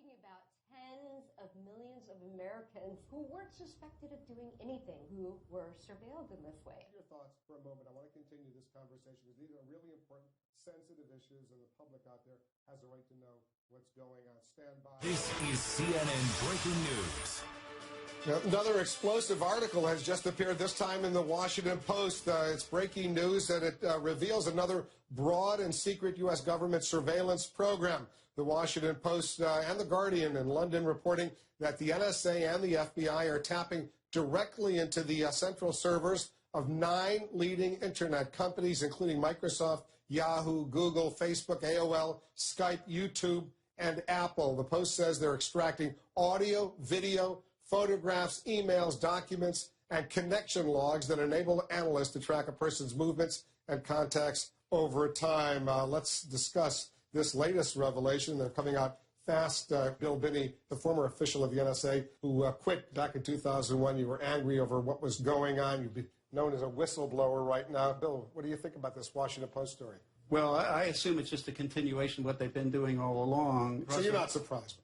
About tens of millions of Americans who weren't suspected of doing anything, who were surveilled in this way. Your thoughts for a moment. I want to continue this conversation because these are really important, sensitive issues, and the public out there has a right to know what's going on. Stand by. This is CNN Breaking News. Now, another explosive article has just appeared, this time in the Washington Post. It's breaking news, and it reveals another broad and secret U.S. government surveillance program. The Washington Post and The Guardian in London reporting that the NSA and the FBI are tapping directly into the central servers of 9 leading internet companies, including Microsoft, Yahoo, Google, Facebook, AOL, Skype, YouTube, and Apple. The Post says they're extracting audio, video, photographs, emails, documents, and connection logs that enable analysts to track a person's movements and contacts over time. Let's discuss this latest revelation. They're coming out fast. Bill Binney, the former official of the NSA, who quit back in 2001. You were angry over what was going on. You'd be known as a whistleblower right now. Bill, what do you think about this Washington Post story? Well, I assume it's just a continuation of what they've been doing all along. So you're not surprised.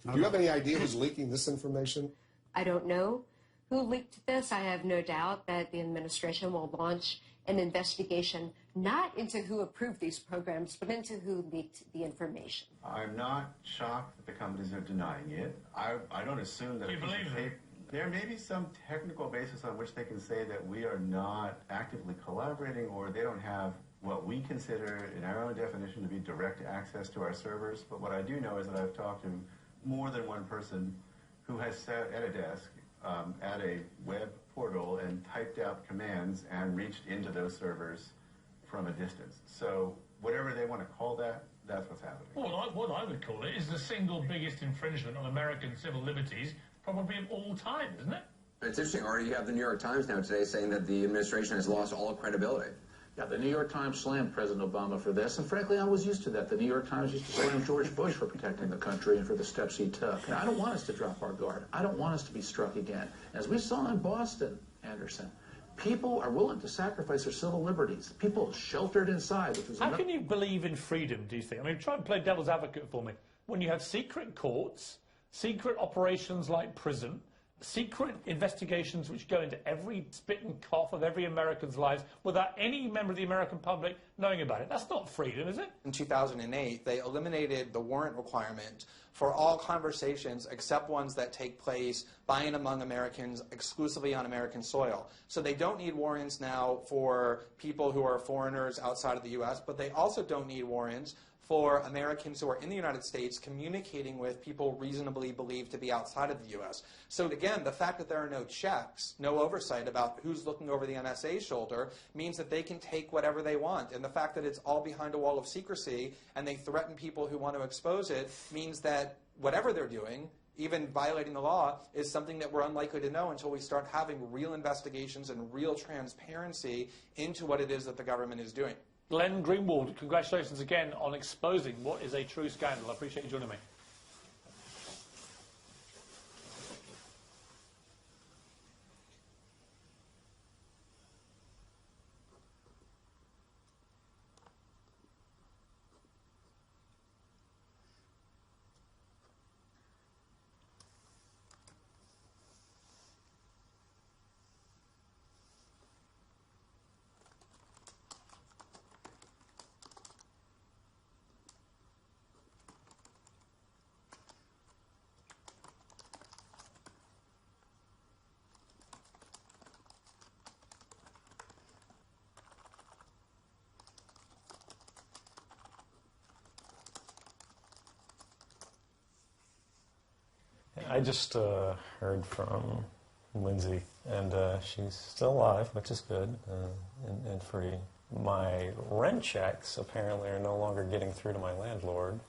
Do you have any idea who's leaking this information? I don't know who leaked this. I have no doubt that the administration will launch an investigation not into who approved these programs, but into who leaked the information. I'm not shocked that the companies are denying it. I don't assume that. Do you believe it? There may be some technical basis on which they can say that we are not actively collaborating, or they don't have what we consider in our own definition to be direct access to our servers. But what I do know is that I've talked to more than one person who has sat at a desk at a web portal and typed out commands and reached into those servers from a distance. So whatever they want to call that, that's what's happening. Well, what I would call it is the single biggest infringement on American civil liberties probably of all time, isn't it? It's interesting, Artie, you have the New York Times now today saying that the administration has lost all credibility. Yeah, the New York Times slammed President Obama for this, and frankly, I was used to that. The New York Times used to slam George Bush for protecting the country and for the steps he took. And I don't want us to drop our guard. I don't want us to be struck again. As we saw in Boston, Anderson, people are willing to sacrifice their civil liberties. People sheltered inside. Which was How can you believe in freedom, do you think? I mean, try and play devil's advocate for me. When you have secret courts, secret operations like prison, secret investigations which go into every spit and cough of every American's lives without any member of the American public knowing about it. That's not freedom, is it? In 2008, they eliminated the warrant requirement for all conversations except ones that take place by and among Americans exclusively on American soil. So they don't need warrants now for people who are foreigners outside of the U.S., but they also don't need warrants for Americans who are in the United States communicating with people reasonably believed to be outside of the U.S. So again, the fact that there are no checks, no oversight about who's looking over the NSA's shoulder means that they can take whatever they want. And the fact that it's all behind a wall of secrecy and they threaten people who want to expose it means that whatever they're doing, even violating the law, is something that we're unlikely to know until we start having real investigations and real transparency into what it is that the government is doing. Glenn Greenwald, congratulations again on exposing what is a true scandal. I appreciate you joining me. just heard from Lindsay, and she's still alive, which is good, and free. My rent checks apparently are no longer getting through to my landlord,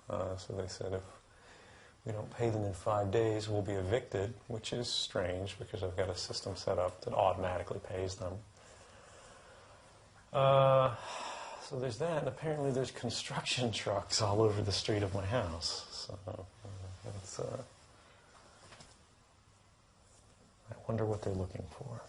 so they said if we don't pay them in 5 days, we'll be evicted, which is strange because I've got a system set up that automatically pays them. So there's that, and apparently there's construction trucks all over the street of my house. So it's, I wonder what they're looking for.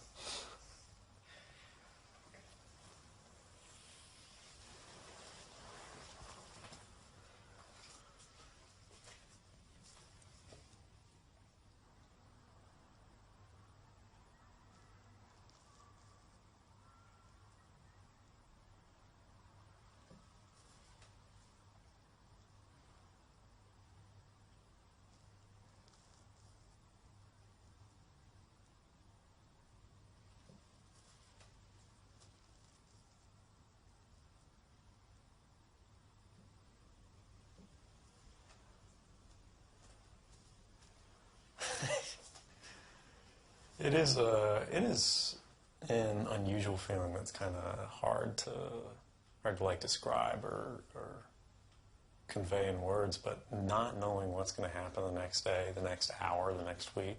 It is an unusual feeling that's kind of hard to like describe or convey in words, but not knowing what's going to happen the next day, the next hour, the next week.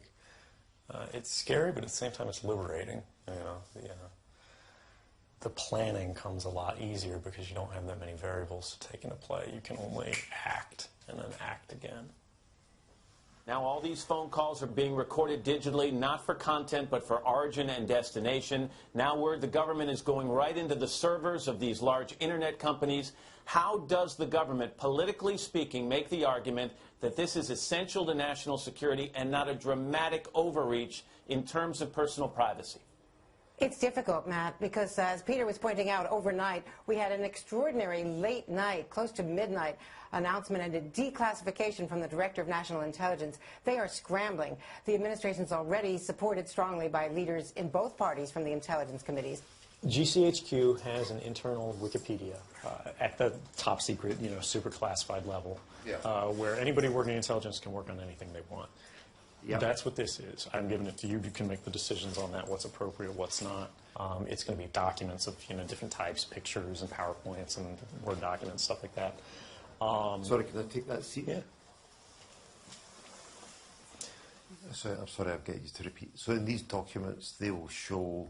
It's scary, but at the same time it's liberating. You know, the planning comes a lot easier because you don't have that many variables to take into play. You can only act and then act again. Now all these phone calls are being recorded digitally, not for content, but for origin and destination. Now word the government is going right into the servers of these large internet companies. How does the government, politically speaking, make the argument that this is essential to national security and not a dramatic overreach in terms of personal privacy? It's difficult, Matt, because as Peter was pointing out, overnight we had an extraordinary late night, close to midnight, announcement and a declassification from the Director of National Intelligence. They are scrambling. The administration's already supported strongly by leaders in both parties from the intelligence committees. GCHQ has an internal Wikipedia at the top secret, super classified level, where anybody working in intelligence can work on anything they want. Yep. That's what this is. I'm giving it to you. You can make the decisions on that, what's appropriate, what's not. It's going to be documents of different types, pictures and PowerPoints and Word documents, stuff like that. Sorry, can I take that seat? Yeah. So, I'm sorry, I've got you to repeat. So in these documents, they will show...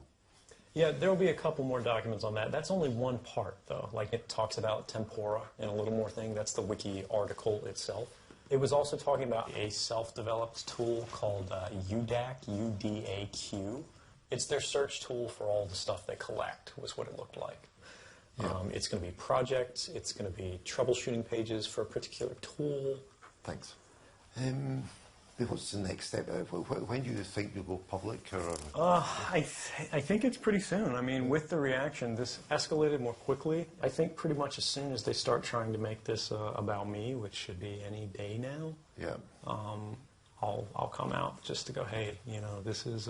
Yeah, there will be a couple more documents on that. That's only one part, though. Like, it talks about tempora and a little more thing. That's the wiki article itself. It was also talking about a self-developed tool called UDAQ, U-D-A-Q. It's their search tool for all the stuff they collect, was what it looked like. Yeah. It's going to be projects. It's going to be troubleshooting pages for a particular tool. Thanks. What's the next step? When do you think you'll go public? Or? I think it's pretty soon. I mean, with the reaction, this escalated more quickly. I think pretty much as soon as they start trying to make this about me, which should be any day now. Yeah. I'll come out just to go, hey, this is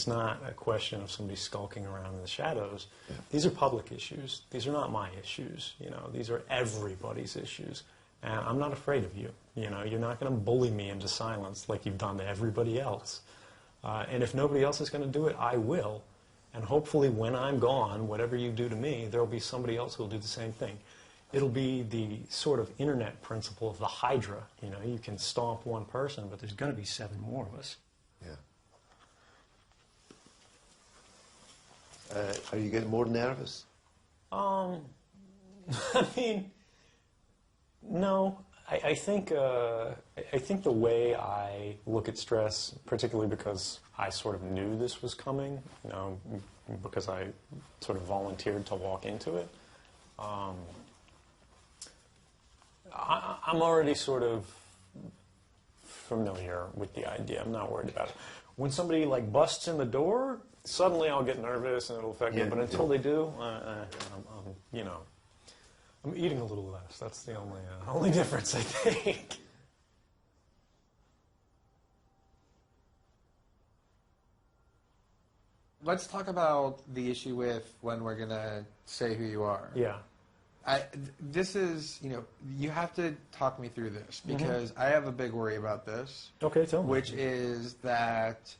not a question of somebody skulking around in the shadows. Yeah. These are public issues. These are not my issues. These are everybody's issues. And I'm not afraid of you. You're not going to bully me into silence like you've done to everybody else. And if nobody else is going to do it, I will. And hopefully when I'm gone, whatever you do to me, there will be somebody else who will do the same thing. It'll be the sort of internet principle of the Hydra. You can stomp one person, but there's going to be 7 more of us. Yeah. Are you getting more nervous? I mean... No, I think the way I look at stress, particularly because I sort of knew this was coming, because I sort of volunteered to walk into it, I'm already sort of familiar with the idea. I'm not worried about it. When somebody busts in the door, suddenly I'll get nervous and it'll affect me. But until they do, I'm eating a little less. That's the only difference, I think. Let's talk about the issue with when we're going to say who you are. Yeah. This is, you have to talk me through this because I have a big worry about this. Okay, tell me. Which is that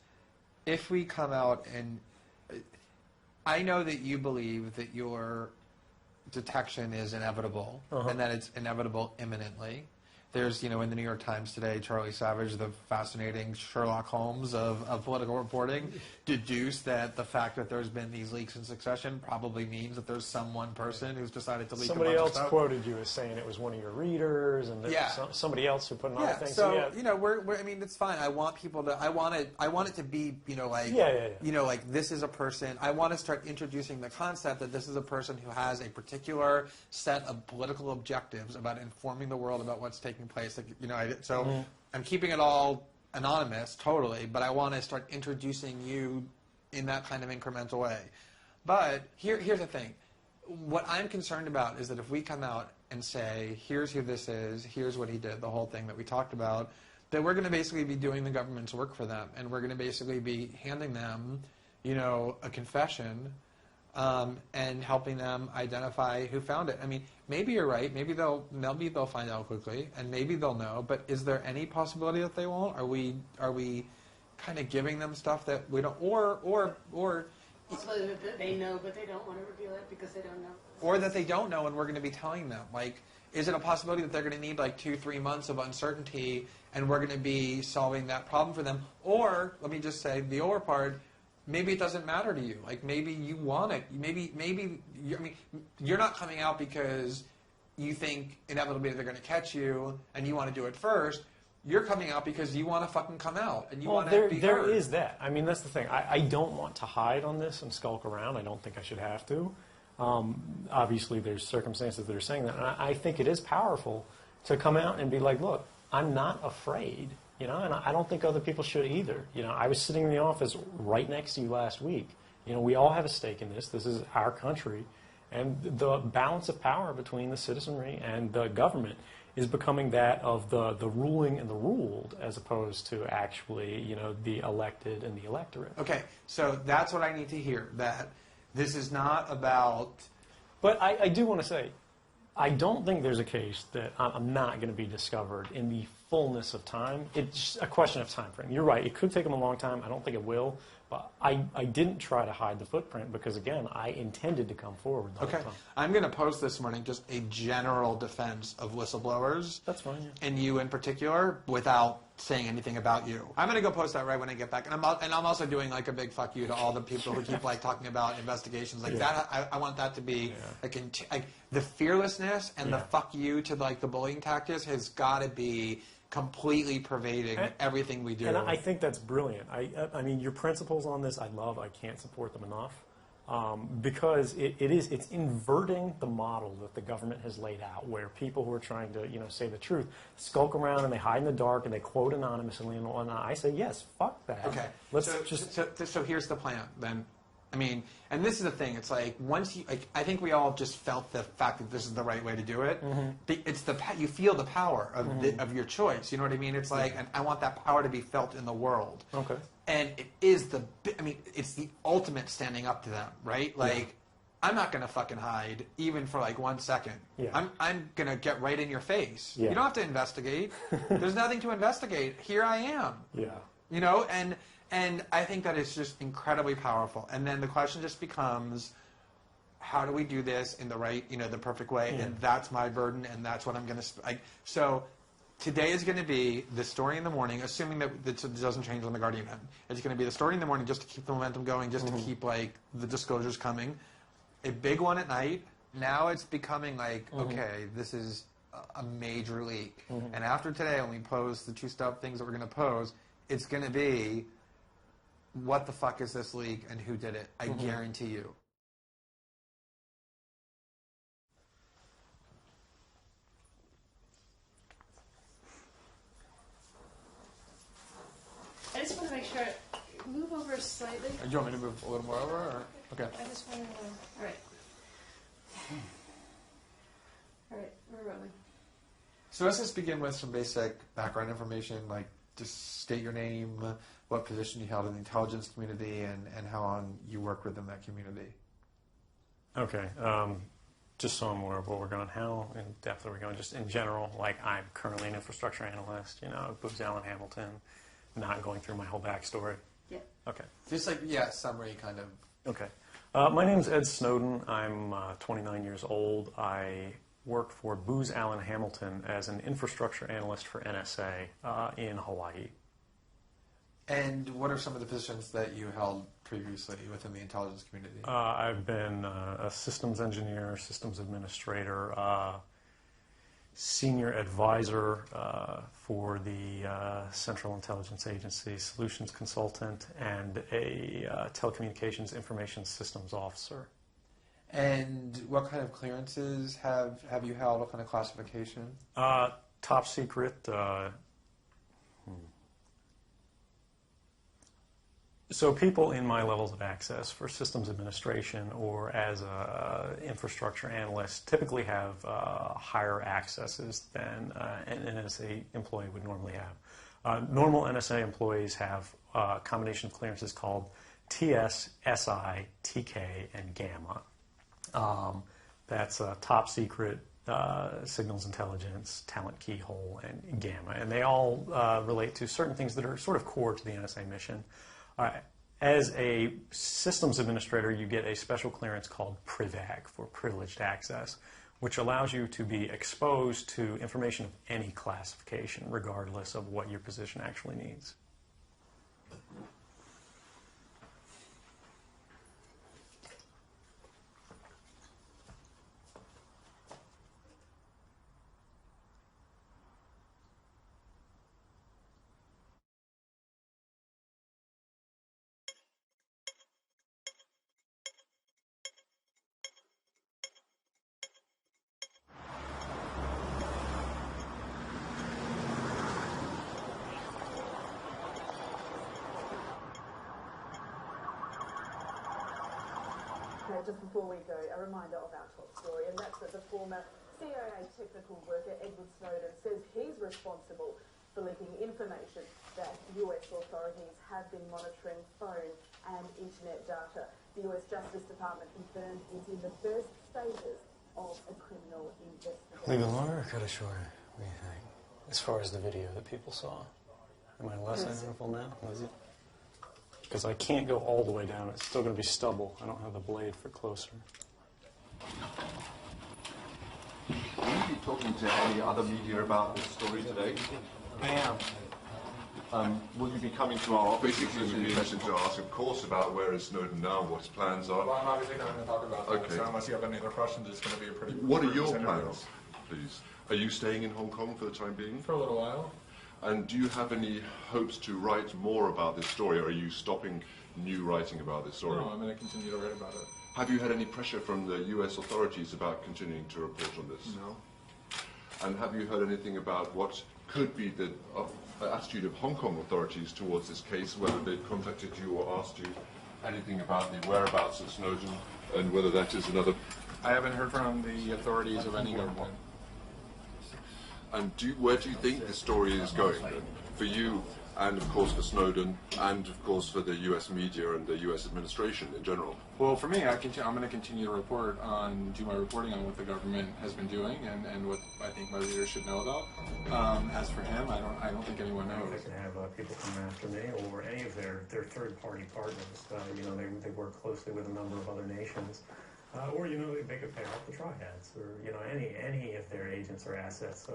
if we come out and I know that you believe that your detection is inevitable and that it's inevitable imminently. There's, in the New York Times today, Charlie Savage, the fascinating Sherlock Holmes of political reporting, deduced that the fact that there's been these leaks in succession probably means that there's some one person who's decided to leak somebody a bunch else of stuff. quoted you as saying it was one of your readers, and that somebody else who put another thing. So I mean, it's fine. I want people to. I want it to be, like this is a person. I want to start introducing the concept that this is a person who has a particular set of political objectives about informing the world about what's taking place. I'm keeping it all anonymous, totally, but I want to start introducing you in that kind of incremental way. But here's the thing. What I'm concerned about is that if we come out and say, here's who this is, here's what he did, the whole thing that we talked about, that we're going to basically be doing the government's work for them, and we're going to basically be handing them, a confession and helping them identify who found it. I mean, maybe you're right. Maybe they'll find out quickly, and maybe they'll know. But is there any possibility that they won't? Are we kind of giving them stuff that we don't, or possibility that they know, but they don't want to reveal it because they don't know, or that they don't know, and we're going to be telling them? Like, is it a possibility that they're going to need like 2-3 months of uncertainty, and we're going to be solving that problem for them? Or let me just say the or part. Maybe it doesn't matter to you. Like, maybe you want it. Maybe you're not coming out because you think inevitably they're going to catch you and you want to do it first. You're coming out because you want to fucking come out and you want to be heard. There is that. I mean, that's the thing. I don't want to hide on this and skulk around. I don't think I should have to. Obviously, there's circumstances that are saying that. And I think it is powerful to come out and be like, look, I'm not afraid. And I don't think other people should either. I was sitting in the office right next to you last week. We all have a stake in this. This is our country. And the balance of power between the citizenry and the government is becoming that of the ruling and the ruled, as opposed to actually, the elected and the electorate. Okay, so that's what I need to hear, that this is not about... But I do want to say, I don't think there's a case that I'm not going to be discovered in the fullness of time. It's a question of time frame. You're right. It could take them a long time. I don't think it will. But I didn't try to hide the footprint because, again, I intended to come forward the whole time. I'm going to post this morning just a general defense of whistleblowers. That's fine, yeah. And you in particular, without saying anything about you. I'm going to go post that right when I get back. And I'm also doing like a big fuck you to all the people who keep like talking about investigations. Like that, I want that to be like the fearlessness and the fuck you to like the bullying tactics has got to be completely pervading everything we do. And I think that's brilliant. I mean, your principles on this, I love. I can't support them enough because it's inverting the model that the government has laid out, where people who are trying to say the truth skulk around and they hide in the dark and they quote anonymously and whatnot. I say yes, fuck that. Okay, so here's the plan then. I mean, and this is the thing. It's like once you, I think we all just felt the fact that this is the right way to do it. It's you feel the power of of your choice. You know what I mean? It's like, and I want that power to be felt in the world. Okay. And it is it's the ultimate standing up to them, right? Like, I'm not gonna fucking hide even for like 1 second. Yeah. I'm gonna get right in your face. Yeah. You don't have to investigate. There's nothing to investigate. Here I am. Yeah. And I think that it's just incredibly powerful. And then the question just becomes, how do we do this in the right, the perfect way? Yeah. And that's my burden, and that's what I'm going to... So today is going to be the story in the morning, assuming that it doesn't change on the Guardian end. It's going to be the story in the morning just to keep the momentum going, just to keep, the disclosures coming. A big one at night. Now it's becoming okay, this is a major leak. And after today, when we pose the two things that we're going to pose, it's going to be... what the fuck is this leak and who did it? I guarantee you. I just want to make sure, move over slightly. Do you want me to move a little more over? Or? Okay. I just want to, all right. All right, we're rolling. So let's just begin with some basic background information, like just state your name, what position you held in the intelligence community, and how long you worked within that community. Okay. Just so I'm aware of where we're going, how in depth are we going? Just in general, like I'm currently an infrastructure analyst, Booz Allen Hamilton, not going through my whole backstory. Yeah. Okay. Just summary kind of. Okay. My name's Ed Snowden. I'm 29 years old. I work for Booz Allen Hamilton as an infrastructure analyst for NSA in Hawaii. And what are some of the positions that you held previously within the intelligence community? I've been a systems engineer, systems administrator, senior advisor for the Central Intelligence Agency, solutions consultant, and a telecommunications information systems officer. And what kind of clearances have you held? What kind of classification? Top secret. So people in my levels of access for systems administration or as an infrastructure analyst typically have higher accesses than an NSA employee would normally have. Normal NSA employees have a combination of clearances called TS, SI, TK, and Gamma. That's top secret, signals intelligence, talent keyhole, and Gamma. And they all relate to certain things that are sort of core to the NSA mission. As a systems administrator, you get a special clearance called PRIVAG, for privileged access, which allows you to be exposed to information of any classification, regardless of what your position actually needs. Just before we go, a reminder of our top story, and that's that the former CIA technical worker Edward Snowden says he's responsible for leaking information that US authorities have been monitoring phone and internet data. The US Justice Department confirmed it's in the first stages of a criminal investigation. Leave it longer or cut it shorter? What do you think? As far as the video that people saw. Am I less identifiable now? Was it? Because I can't go all the way down. It's still going to be stubble. I don't have the blade for closer. Will you be talking to any other media about this story today? I am. Will you be coming to our office? Basically, we'd be interested to ask, of course, about where is Snowden now, what his plans are. Well, I'm obviously not going to talk about that, so unless you have any other questions, it's going to be a pretty... What are your plans, please? Are you staying in Hong Kong for the time being? For a little while. And do you have any hopes to write more about this story, or are you stopping new writing about this story? No, I'm going to continue to write about it. Have you had any pressure from the US authorities about continuing to report on this? No. And have you heard anything about what could be the attitude of Hong Kong authorities towards this case, whether they've contacted you or asked you anything about the whereabouts of Snowden, and whether that is another... I haven't heard from the authorities of any government. And where do you think the story is going, then? For you, and of course for Snowden, and of course for the US media and the US administration in general? Well, for me, I'm going to continue to do my reporting on what the government has been doing and what I think my readers should know about. As for him, I don't think anyone knows. They can have people come after me or any of their third-party partners. They work closely with a number of other nations. Or, they could pay off the triads, or, any of their agents or assets.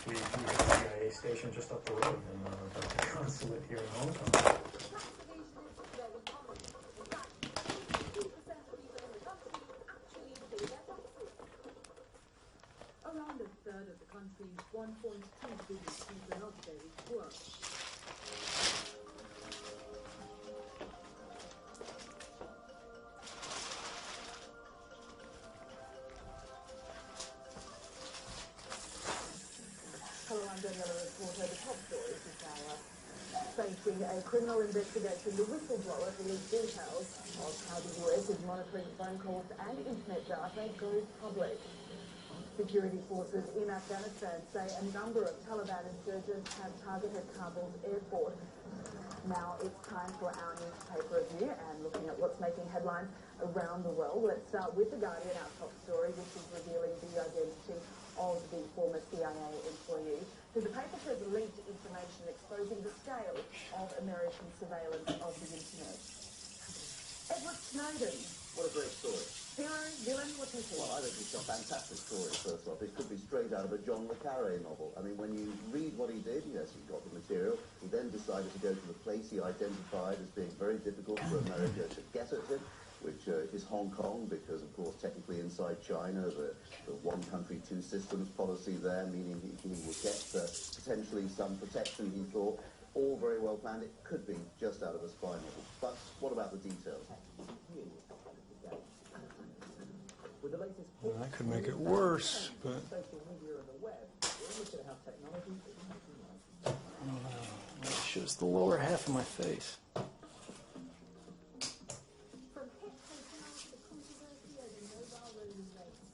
We have a CIA station just up the road, and the consulate here in Hong Kong. Around a third of the country's 1.2 billion people are not very poor. Hello, I'm Daniela Reporter. The top stories this hour. Facing a criminal investigation, the whistleblower released details of how the US is monitoring phone calls and internet data goes public. Security forces in Afghanistan say a number of Taliban insurgents have targeted Kabul's airport. Now it's time for our newspaper review and looking at what's making headlines around the world. Let's start with The Guardian, our top story, which is revealing the identity of the former CIA employee, who the paper says linked information exposing the scale of American surveillance of the internet. Edward Snowden. What a great story. Hero, villain, what do you think? Well, I think it's a fantastic story, first off. It could be straight out of a John le Carré novel. I mean, when you read what he did, yes, he got the material. He then decided to go to the place he identified as being very difficult for America to get at him, which is Hong Kong, because, of course, technically inside China, the one country, two systems policy there, meaning he would get potentially some protection, he thought. All very well planned. It could be just out of a spy novel. But what about the details? With the latest I could make it worse, but social media and the web, we're looking at how technology is making life. it shows the lower half of my face. From hit hotels to controversy over mobile roaming rates,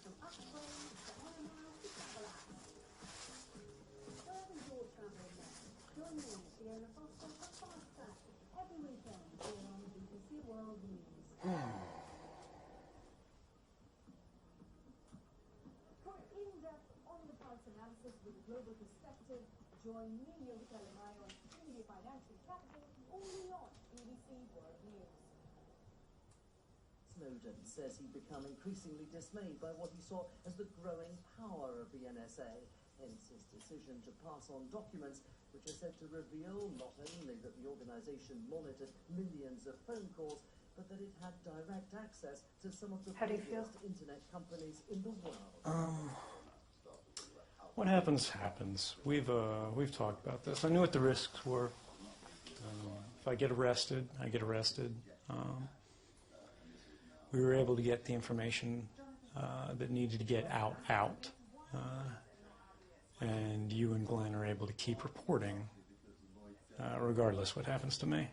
from upgrades to airmiles to travel apps. Wherever you're travelling now, join me, Fiona Foster, for Fast Track every weekend here on BBC World News. For in-depth, on-the-pulse analysis with a global perspective, join me, Yovita Lemay, on India Financial Capital, only on BBC World News. Snowden says he'd become increasingly dismayed by what he saw as the growing power of the NSA, hence his decision to pass on documents which are said to reveal not only that the organization monitored millions of phone calls, but that it had direct access to some of the biggest internet companies in the world. What happens, happens. We've talked about this. I knew what the risks were. If I get arrested, I get arrested. We were able to get the information that needed to get out. And you and Glenn are able to keep reporting, regardless what happens to me.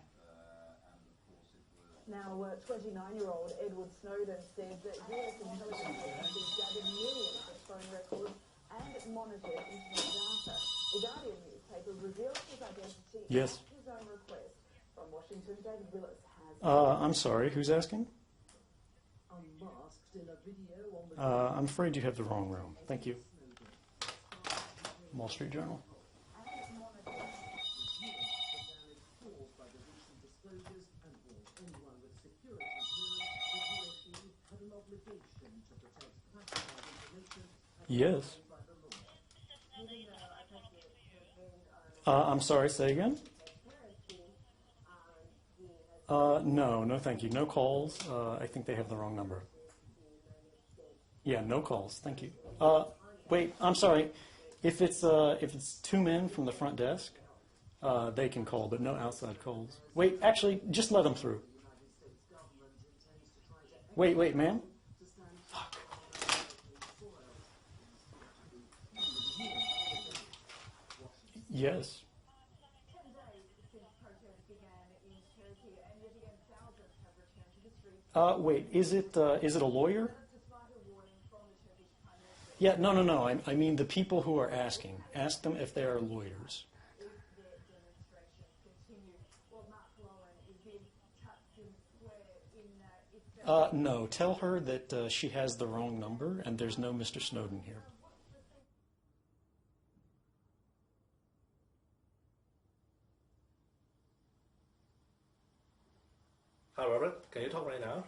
Now, 29-year-old Edward Snowden says that US intelligence agencies gathered millions of phone records and monitored internet data. The Guardian newspaper reveals his identity Yes. at his own request. From Washington, David Willis has... I'm sorry, who's asking? Unmasked in a video on the... I'm afraid you have the wrong room. Thank you. Wall Street Journal. Yes. I'm sorry, say again? No, thank you. No calls. I think they have the wrong number. Yeah, no calls. Thank you. Wait, I'm sorry. If it's two men from the front desk, they can call, but no outside calls. Wait, actually, just let them through. Wait, ma'am. Fuck. Yes. Wait, is it a lawyer? Yeah, no. I mean the people who are asking. Ask them if they are lawyers. No, tell her that she has the wrong number and there's no Mr. Snowden here. Hi, Robert. Can you talk right now?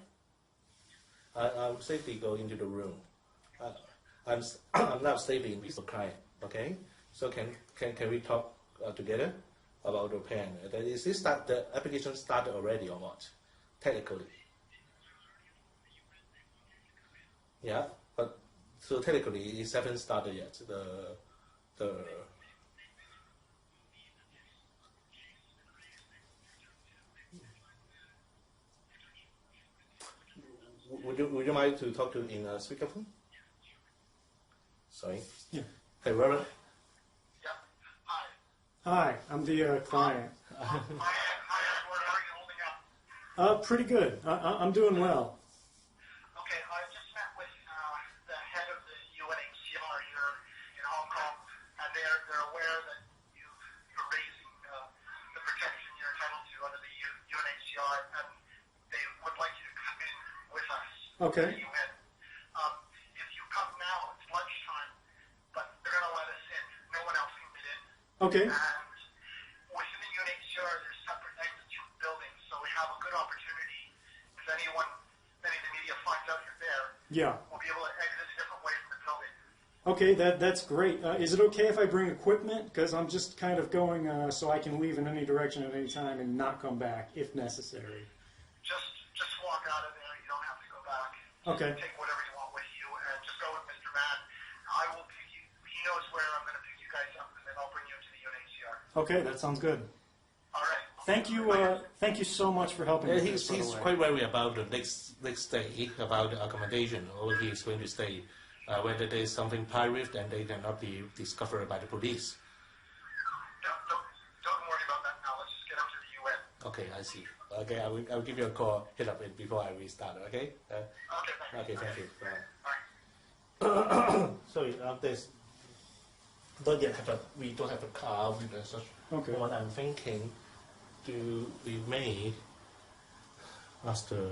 I'll safely go into the room. I'm not safely with the client. Okay. So can we talk together about the pen? Is this the application started already or not? Technically. Yeah, but so technically it hasn't started yet. Would you mind to talk to in speakerphone? Sorry. Yeah. Hey, Robert. Hi, I'm the client. Pretty good. I'm doing well. Okay, I just met with the head of the UNHCR here in Hong Kong, and they're aware that you're raising the protection you're Okay. If you come now, it's lunchtime, but they're going to let us in. No one else can get in. Okay. And within the UNHCR, there's separate exits from buildings, so we have a good opportunity. If any of the media finds out you're there, we'll be able to exit a different way from the building. Okay, that's great. Is it okay if I bring equipment? Because I'm just kind of going so I can leave in any direction at any time and not come back if necessary. Just walk out of there. You don't have to go back. Okay. Take whatever you want with you, and just go with Mr. Mann. I will pick you. He knows where I'm going to pick you guys up, and then I'll bring you to the UNHCR. Okay, that sounds good. All right. Thank you so much for helping me. He's quite worried about the next day, about the accommodation, or he is going to stay. Whether there is something private and they cannot be discovered by the police. Don't worry about that now. Let's just get up to the UN. Okay, I see. Okay, I will give you a call, hit up it before I restart, okay? Okay, thank you. Sorry, we don't have a car with such. Okay. What I'm thinking, we may ask the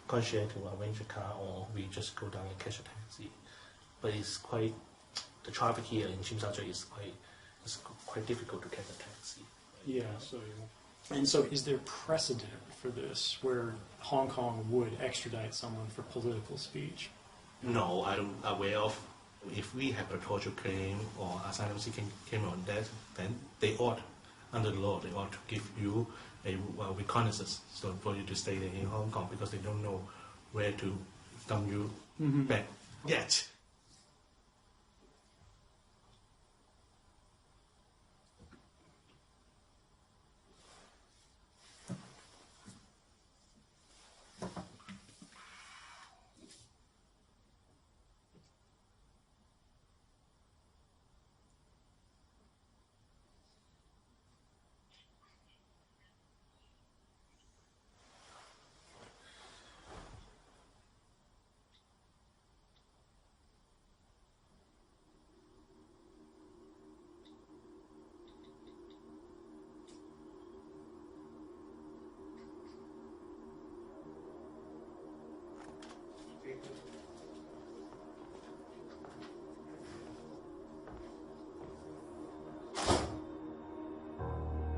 concierge to arrange a car, or we just go down and catch a taxi. But it's quite, the traffic here in Shimsaja is quite difficult to catch a taxi. Yeah. So is there precedent for this where Hong Kong would extradite someone for political speech? No, I'm aware of. If we have a torture claim or asylum seeking claim on that, then they ought, under the law, they ought to give you a reconnaissance for you to stay in Hong Kong, because they don't know where to dump you back yet.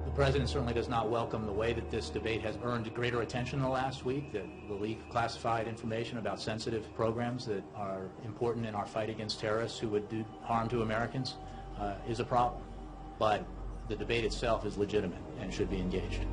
The President certainly does not welcome the way that this debate has earned greater attention in the last week, that the leak of classified information about sensitive programs that are important in our fight against terrorists who would do harm to Americans is a problem. But the debate itself is legitimate and should be engaged.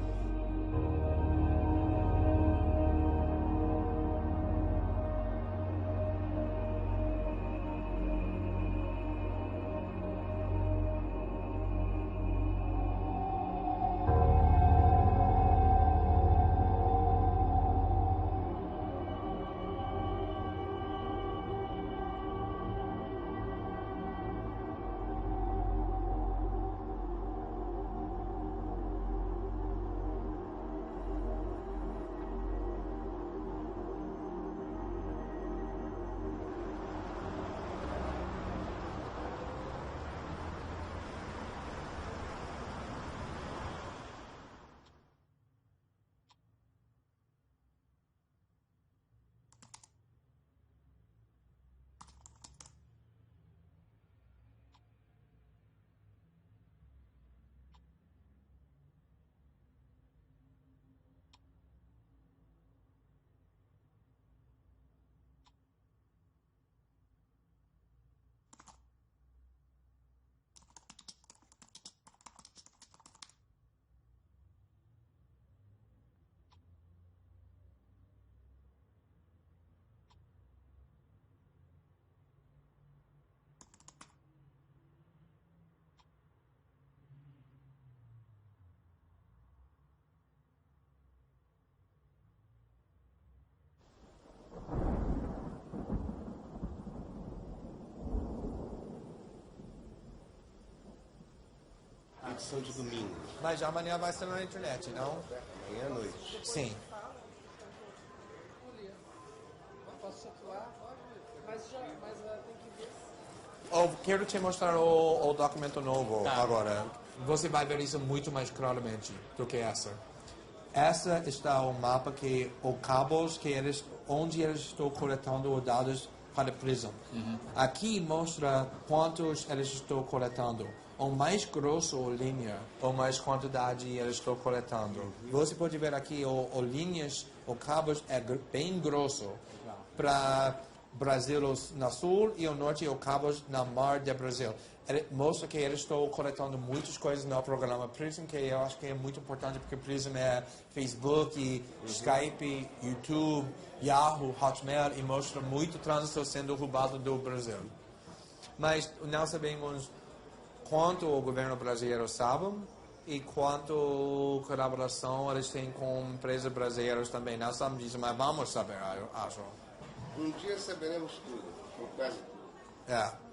Edição de domingo. Mas já amanhã vai ser na internet, não? Amanhã à noite. Sim. Posso circular? Mas tem que ver. Eu quero te mostrar o documento novo agora. Você vai ver isso muito mais claramente do que essa. Essa está o mapa que o cabos que onde eles estão coletando os dados para a prisão. Aqui mostra quantos eles estão coletando. O mais grosso, ou linha, ou mais quantidade eles estão coletando. Você pode ver aqui o linhas, o cabos é bem grosso para Brasil no sul e o norte, o cabos na mar de Brasil. Mostra que eles estão coletando muitas coisas no programa Prism, que eu acho que é muito importante, porque Prism é Facebook, Skype, YouTube, Yahoo, Hotmail, e mostra muito trânsito sendo roubado do Brasil. Mas não sabemos quanto o governo brasileiro sabe e quanto colaboração eles têm com empresas brasileiras também. Não sabemos disso, mas vamos saber, eu acho. Um dia saberemos tudo, ou quase tudo. É.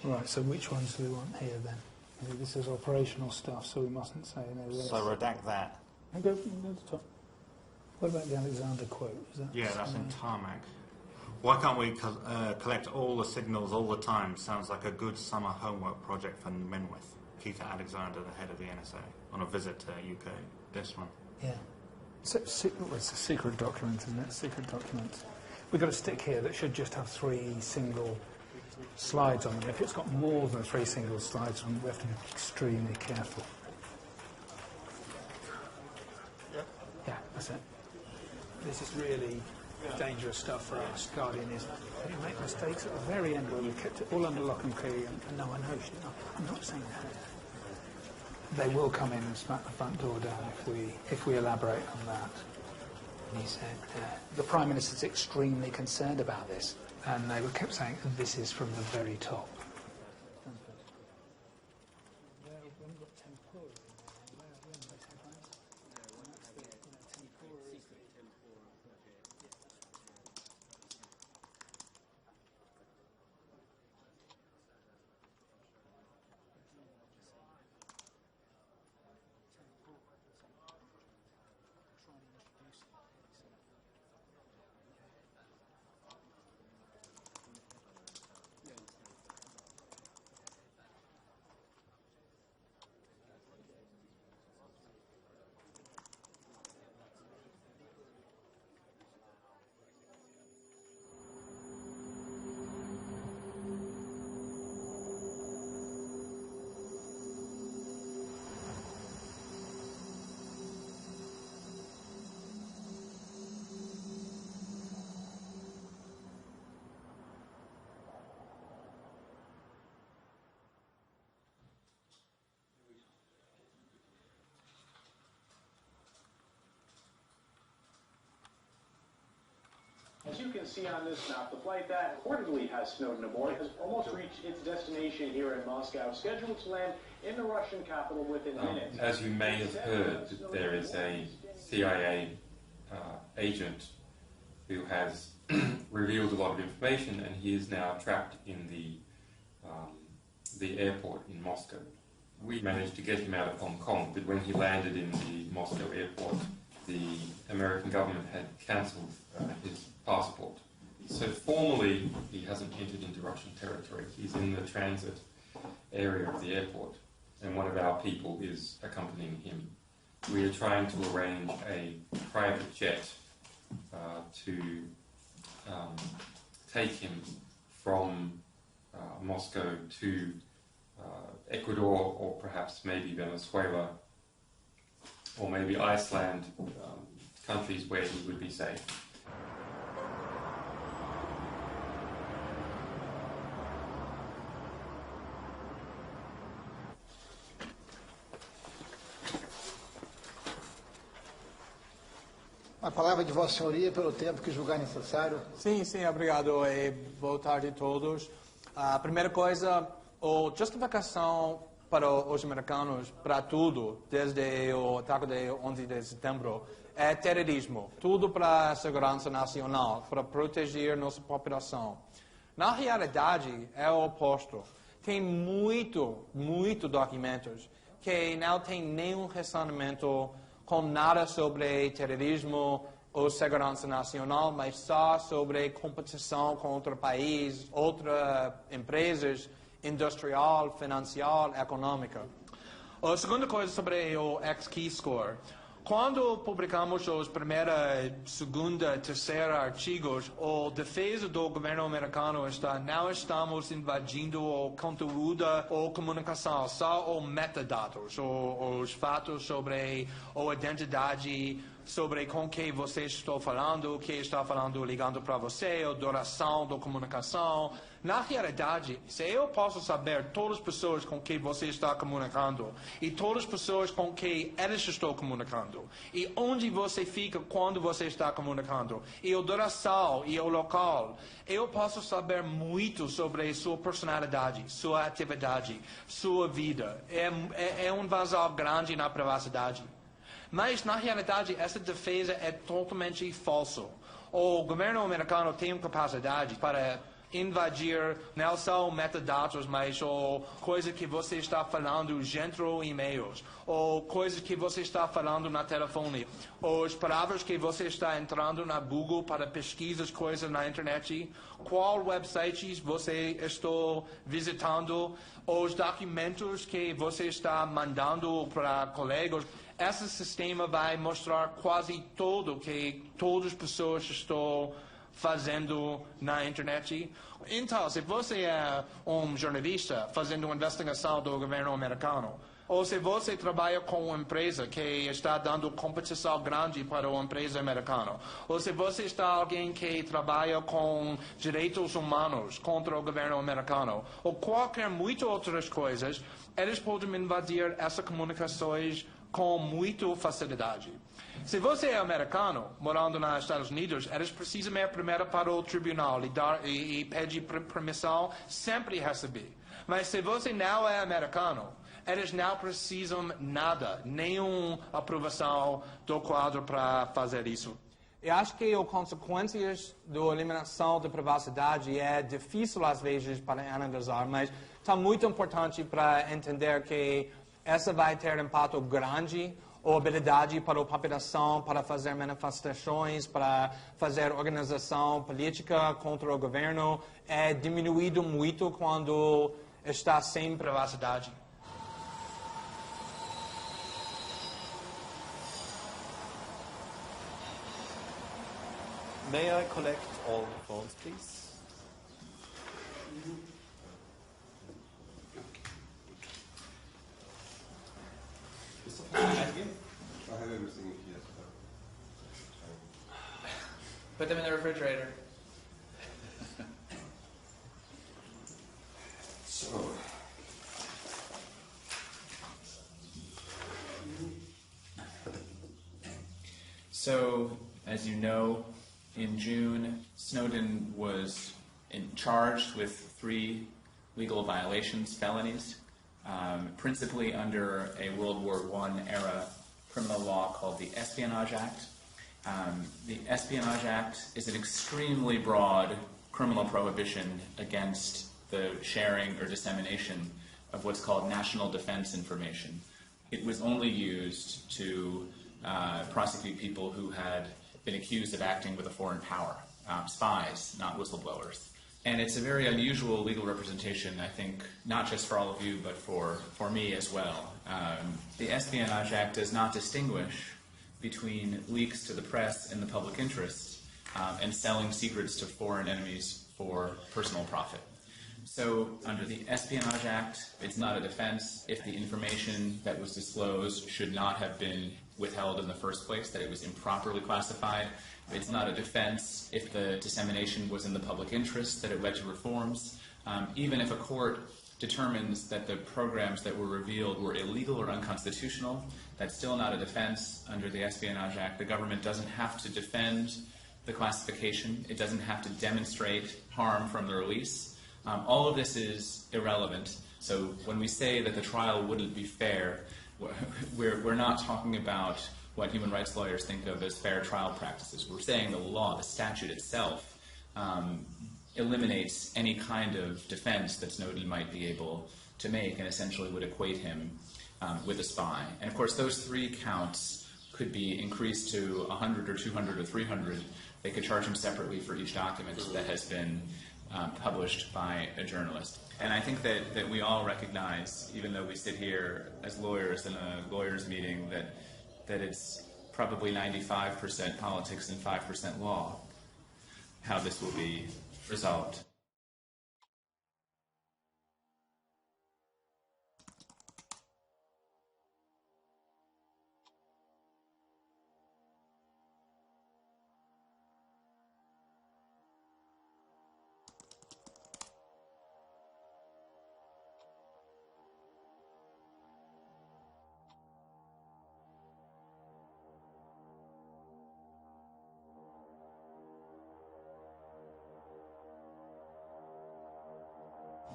Right, so which ones do we want here then? This is operational stuff, so we mustn't say any of this. So redact that. And go to the top. What about the Alexander quote? Is that Yeah, that's in tarmac. Why can't we collect all the signals all the time? Sounds like a good summer homework project for Menwith. Keith Alexander, the head of the NSA, on a visit to UK. This one. Yeah. So, it's a secret document, isn't it? Secret document. We've got a stick here that should just have 3 single slides on them. If it's got more than 3 single slides on them, we have to be extremely careful. Yeah, that's it. This is really dangerous stuff for us. Guardian is. You make mistakes at the very end where we've kept it all under lock and key, and no one knows. I'm not saying that. They will come in and smack the front door down if we elaborate on that. And he said, the Prime Minister's extremely concerned about this. And they kept saying, this is from the very top. As you can see on this map, the flight that reportedly has Snowden aboard has almost reached its destination here in Moscow, scheduled to land in the Russian capital within minutes. As you may have heard, there is a CIA agent who has revealed a lot of information, and he is now trapped in the airport in Moscow. We managed to get him out of Hong Kong, but when he landed in the Moscow airport, the American government had cancelled his passport. So formally, he hasn't entered into Russian territory. He's in the transit area of the airport, and one of our people is accompanying him. We are trying to arrange a private jet to take him from Moscow to Ecuador, or perhaps maybe Venezuela, or maybe Iceland, countries where he would be safe. A palavra de Vossa Senhoria pelo tempo que julgar necessário. Sim, obrigado e boa tarde a todos. A primeira coisa, a justificação para os americanos para tudo, desde o ataque de 11 de setembro, é terrorismo. Tudo para a segurança nacional, para proteger nossa população. Na realidade, é o oposto. Tem muito documentos que não tem nenhum relacionamento com nada sobre terrorismo ou segurança nacional, mas só sobre competição com outro país, outras empresas, industrial, financial, econômica. A segunda coisa sobre o X-Key Score. Quando publicamos os primeira, segunda, terceira artigos, a defesa do governo americano está: não estamos invadindo o conteúdo ou comunicação, só os metadados, os fatos sobre a identidade, sobre com quem você está falando, o que está falando ligando para você, a duração da comunicação. Na realidade, se eu posso saber todas as pessoas com quem você está comunicando e todas as pessoas com quem eles estão comunicando e onde você fica quando você está comunicando e a duração e o local, eu posso saber muito sobre sua personalidade, sua atividade, sua vida. É um vazio grande na privacidade. Mas, na realidade, essa defesa é totalmente falsa. O governo americano tem capacidade para invadir não só metadados, mas coisa que você está falando dentro de e-mails, ou coisa que você está falando na telefone, ou as palavras que você está entrando na Google para pesquisar coisas na internet, qual websites você está visitando, os documentos que você está mandando para colegas. Esse sistema vai mostrar quase tudo que todas as pessoas estão fazendo na internet. Então, se você é um jornalista fazendo uma investigação do governo americano, ou se você trabalha com uma empresa que está dando competição grande para uma empresa americana, ou se você está alguém que trabalha com direitos humanos contra o governo americano, ou qualquer muitas outras coisas, eles podem invadir essas comunicações com muita facilidade. Se você é americano, morando nos Estados Unidos, eles precisam ir primeiro para o tribunal e pedir permissão, sempre receber. Mas se você não é americano, eles não precisam nada, nenhuma aprovação do quadro para fazer isso. Eu acho que as consequências da eliminação da privacidade é difícil às vezes para analisar, mas está muito importante para entender que essa vai ter impacto grande, a habilidade para a população, para fazer manifestações, para fazer organização política contra o governo, é diminuído muito quando está sem privacidade. May I collect all the phones, please? I have everything here. Put them in the refrigerator. So, as you know, in June, Snowden was charged with 3 legal violations, felonies, principally under a World War I era criminal law called the Espionage Act. The Espionage Act is an extremely broad criminal prohibition against the sharing or dissemination of what's called national defense information. It was only used to prosecute people who had been accused of acting with a foreign power, spies, not whistleblowers. And it's a very unusual legal representation, I think, not just for all of you, but for me as well. The Espionage Act does not distinguish between leaks to the press in the public interest and selling secrets to foreign enemies for personal profit. So under the Espionage Act, it's not a defense if the information that was disclosed should not have been withheld in the first place, that it was improperly classified. It's not a defense if the dissemination was in the public interest, that it led to reforms. Even if a court determines that the programs that were revealed were illegal or unconstitutional, that's still not a defense under the Espionage Act. The government doesn't have to defend the classification. It doesn't have to demonstrate harm from the release. All of this is irrelevant. So when we say that the trial wouldn't be fair, we're not talking about what human rights lawyers think of as fair trial practices. We're saying the law, the statute itself, eliminates any kind of defense that Snowden might be able to make and essentially would equate him with a spy. And of course, those 3 counts could be increased to 100 or 200 or 300. They could charge him separately for each document that has been published by a journalist. And I think that we all recognize, even though we sit here as lawyers in a lawyers' meeting, that it's probably 95% politics and 5% law, how this will be resolved.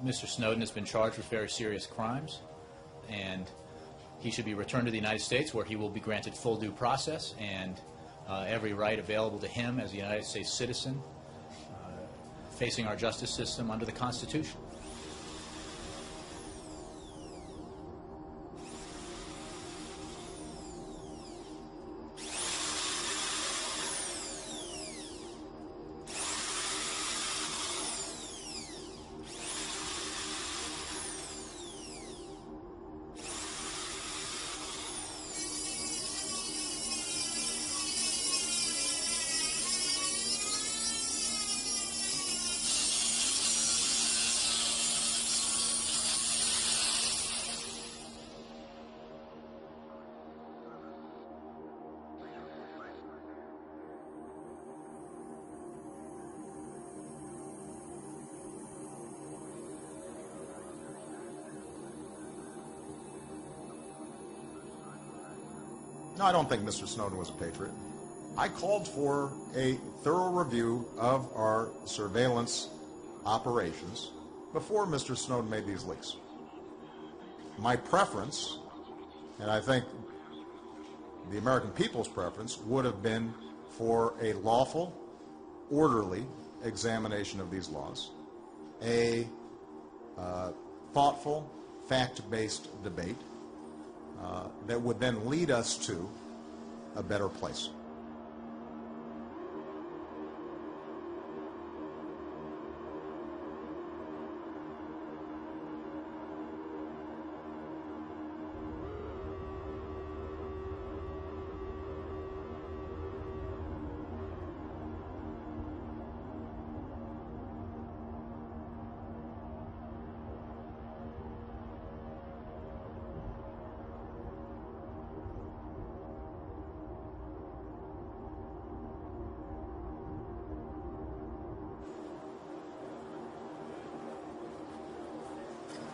Mr. Snowden has been charged with very serious crimes, and he should be returned to the United States, where he will be granted full due process and every right available to him as a United States citizen, facing our justice system under the Constitution. No, I don't think Mr. Snowden was a patriot. I called for a thorough review of our surveillance operations before Mr. Snowden made these leaks. My preference, and I think the American people's preference, would have been for a lawful, orderly examination of these laws, a thoughtful, fact-based debate that would then lead us to a better place.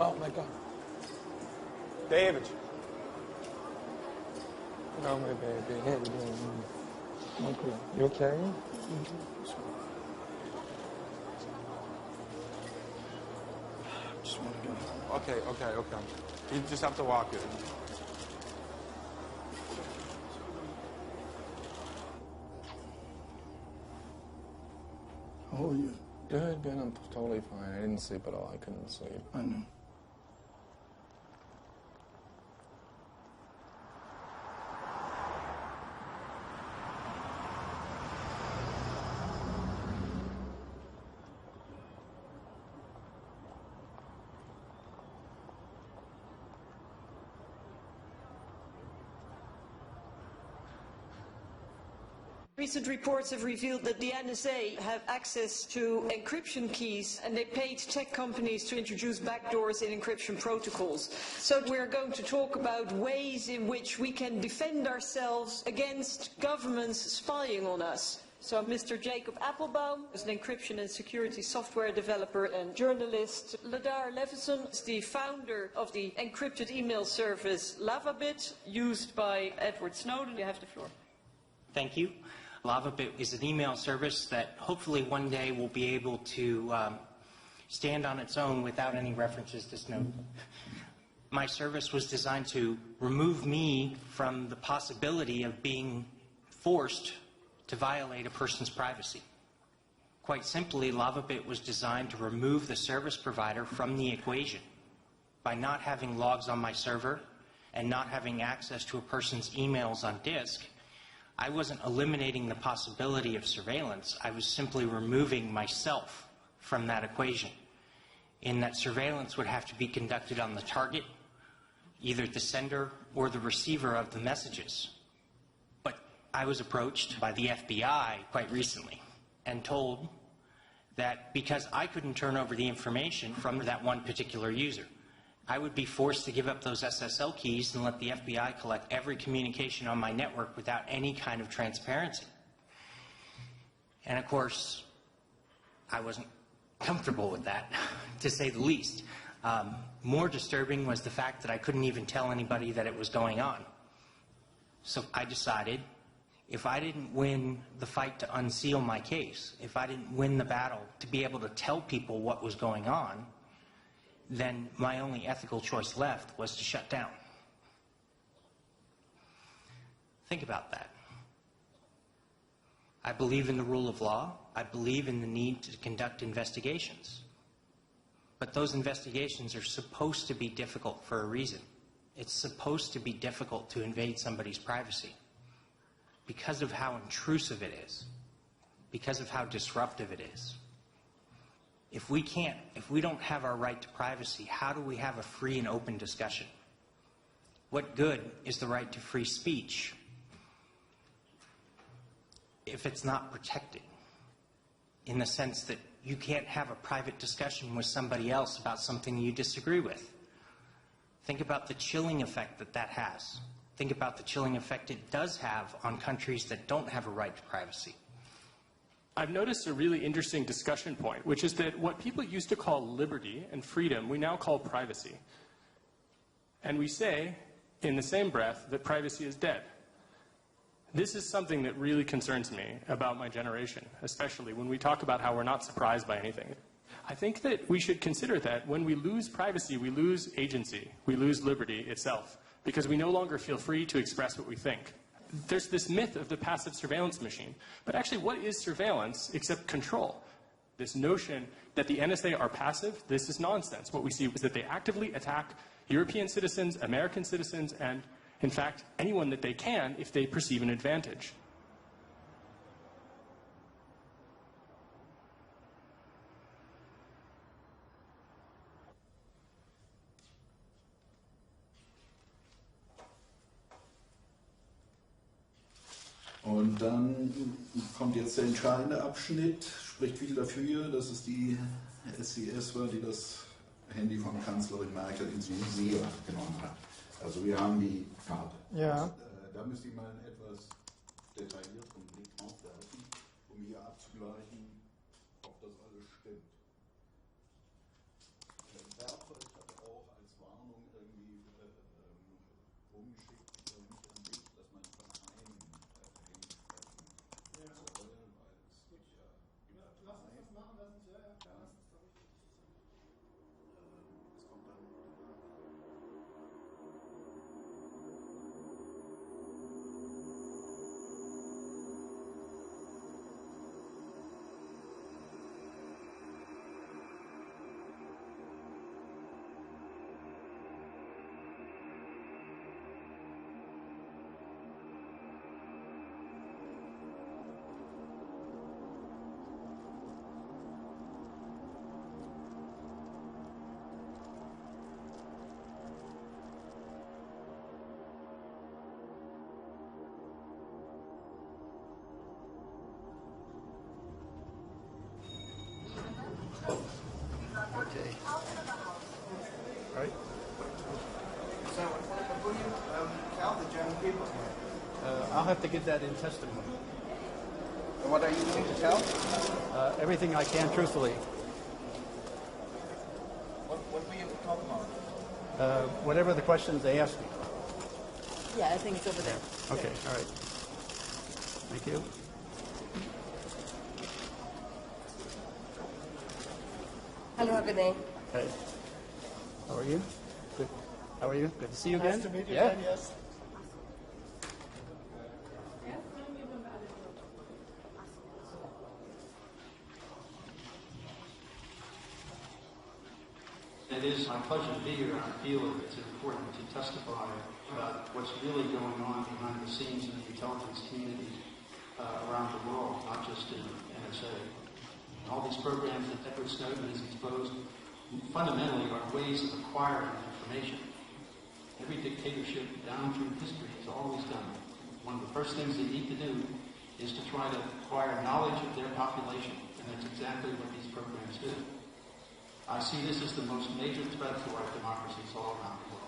Oh my God. David. Oh my baby. How you doing? Okay. You okay? Just want to go. Okay. You just have to walk it. How are you? Good. I'm totally fine. I didn't sleep at all. I couldn't sleep. I know. Recent reports have revealed that the NSA have access to encryption keys, and they paid tech companies to introduce backdoors in encryption protocols. So we're going to talk about ways in which we can defend ourselves against governments spying on us. So Mr. Jacob Appelbaum is an encryption and security software developer and journalist. Ladar Levison is the founder of the encrypted email service Lavabit, used by Edward Snowden. You have the floor. Thank you. Lavabit is an email service that hopefully one day will be able to stand on its own without any references to Snowden. My service was designed to remove me from the possibility of being forced to violate a person's privacy. Quite simply, Lavabit was designed to remove the service provider from the equation. By not having logs on my server and not having access to a person's emails on disk, I wasn't eliminating the possibility of surveillance. I was simply removing myself from that equation. In that surveillance would have to be conducted on the target, either the sender or the receiver of the messages. But I was approached by the FBI quite recently and told that because I couldn't turn over the information from that one particular user, I would be forced to give up those SSL keys and let the FBI collect every communication on my network without any kind of transparency. And of course, I wasn't comfortable with that, to say the least. More disturbing was the fact that I couldn't even tell anybody that it was going on. So I decided, if I didn't win the fight to unseal my case, if I didn't win the battle to be able to tell people what was going on, then my only ethical choice left was to shut down. Think about that. I believe in the rule of law. I believe in the need to conduct investigations. But those investigations are supposed to be difficult for a reason. It's supposed to be difficult to invade somebody's privacy because of how intrusive it is, because of how disruptive it is. If we don't have our right to privacy, how do we have a free and open discussion? What good is the right to free speech if it's not protected? In the sense that you can't have a private discussion with somebody else about something you disagree with. Think about the chilling effect that that has. Think about the chilling effect it does have on countries that don't have a right to privacy. I've noticed a really interesting discussion point, which is that what people used to call liberty and freedom, we now call privacy. And we say, in the same breath, that privacy is dead. This is something that really concerns me about my generation, especially when we talk about how we're not surprised by anything. I think that we should consider that when we lose privacy, we lose agency, we lose liberty itself, because we no longer feel free to express what we think. There's this myth of the passive surveillance machine. But actually, what is surveillance except control? This notion that the NSA are passive, this is nonsense. What we see is that they actively attack European citizens, American citizens, and, in fact, anyone that they can if they perceive an advantage. Und dann kommt jetzt der entscheidende Abschnitt, spricht viel dafür, dass es die SES war, die das Handy von Kanzlerin Merkel ins Visier genommen hat. Also wir haben die Karte. Ja. Da müsste ich mal einen etwas detaillierteren Blick drauf werfen, um hier abzugleichen, ob das alles stimmt. Werkzeug hat auch als Warnung irgendwie rumgeschickt, nicht an dich, dass man von einem Lass uns das machen, lass uns, ja, klar. Es kommt dann. have to give that in testimony. And what are you going to tell? Everything I can, truthfully. What will you talk about? Whatever the questions they ask me. Yeah, I think it's over there. Okay, all right. Thank you. Hello, have a good day. Hey. How are you? Good. How are you? Good to see you again. Nice to meet you Yeah. again, yes. It is my pleasure to be here. I feel it's important to testify about what's really going on behind the scenes in the intelligence community around the world, not just in NSA. All these programs that Edward Snowden has exposed fundamentally are ways of acquiring information. Every dictatorship down through history has always done it. One of the first things they need to do is to try to acquire knowledge of their population, and that's exactly what these programs do. I see this as the most major threat to our democracies all around the world.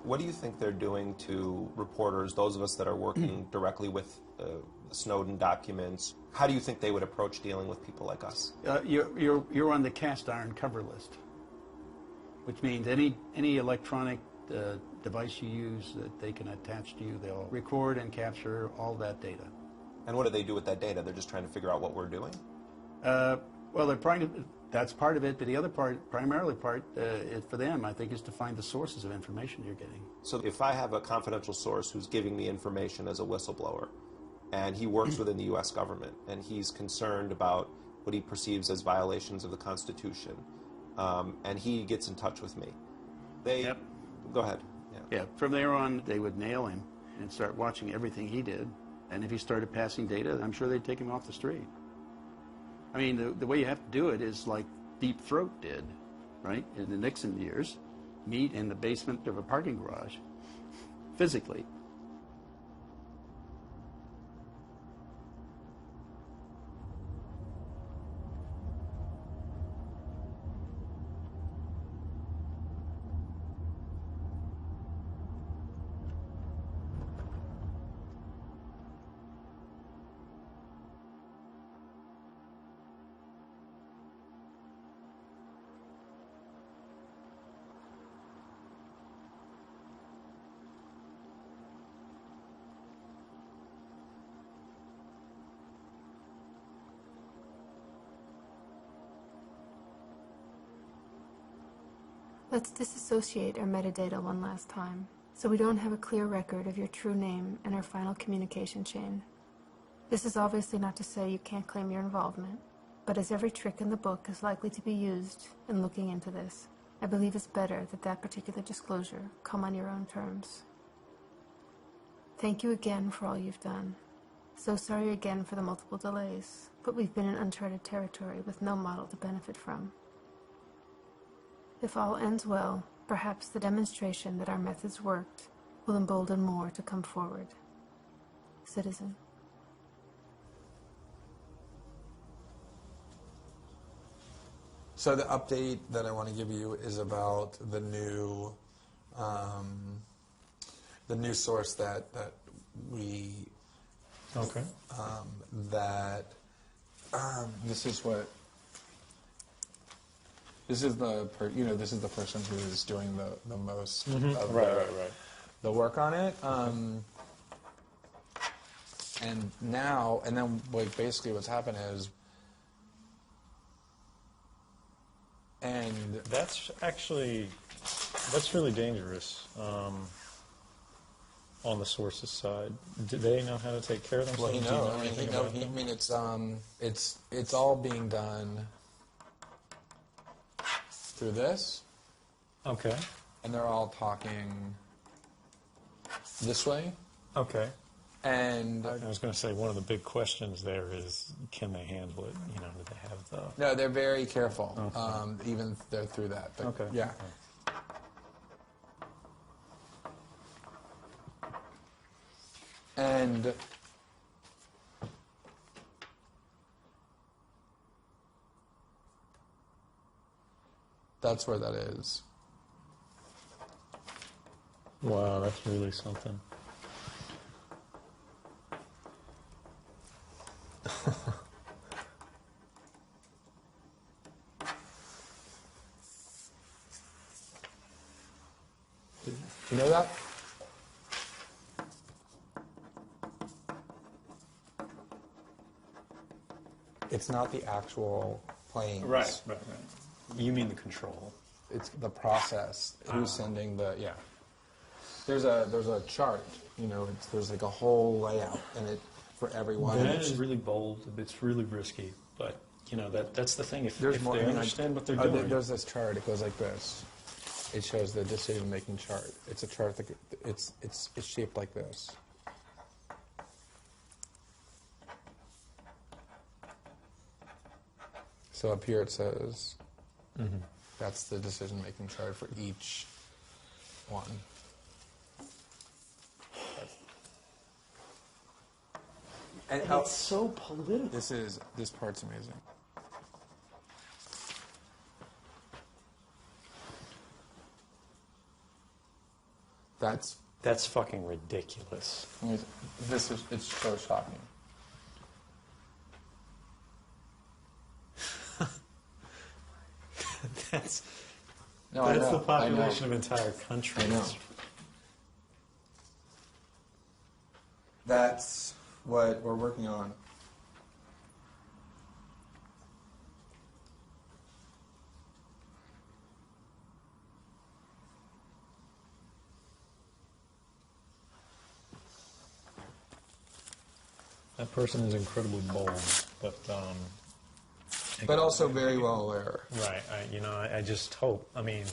What do you think they're doing to reporters, those of us that are working directly with Snowden documents? How do you think they would approach dealing with people like us? You're on the cast iron cover list, which means any electronic device you use that they can attach to you, they'll record and capture all that data. And what do they do with that data? They're just trying to figure out what we're doing? Well, they're trying to. That's part of it, but the other part, primarily part, for them, I think, is to find the sources of information you're getting. So if I have a confidential source who's giving me information as a whistleblower, and he works within the U.S. government, and he's concerned about what he perceives as violations of the Constitution, and he gets in touch with me, Yep. Go ahead. Yeah, from there on, they would nail him and start watching everything he did, and if he started passing data, I'm sure they'd take him off the street. I mean, the way you have to do it is like Deep Throat did, right? In the Nixon years, meet in the basement of a parking garage, physically. Let's disassociate our metadata one last time, so we don't have a clear record of your true name and our final communication chain. This is obviously not to say you can't claim your involvement, but as every trick in the book is likely to be used in looking into this, I believe it's better that that particular disclosure come on your own terms. Thank you again for all you've done. So sorry again for the multiple delays, but we've been in uncharted territory with no model to benefit from. If all ends well, perhaps the demonstration that our methods worked will embolden more to come forward. Citizen. So the update that I want to give you is about the new source that we this is what. This is the this is the person who is doing the most of the work on it. And then like basically what's happened is, and that's actually That's really dangerous. On the sources side, do they know how to take care of themselves? Well, it's all being done through this. Okay. And they're all talking this way. Okay. And I was going to say one of the big questions there is, can they handle it? You know, do they have the? No, they're very careful. Okay. Even they're through that. But okay. Yeah. And that's where that is. Wow, that's really something. You know that? It's not the actual planes. Right. You mean the control? It's the process. Who's sending the There's a chart. You know, there's like a whole layout, and it for everyone. That is really bold. It's really risky, but you know that's the thing. If they understand what they're doing. There's this chart. It goes like this. It shows the decision-making chart. It's a chart that it's shaped like this. So up here it says that's the decision-making chart for each one. And it's so political. This part's amazing. That's fucking ridiculous. It's so shocking. That's No, I know, the population I know. of entire countries. I know. That's what we're working on. That person is incredibly bold, but also very well aware. Right. I just hope. I mean.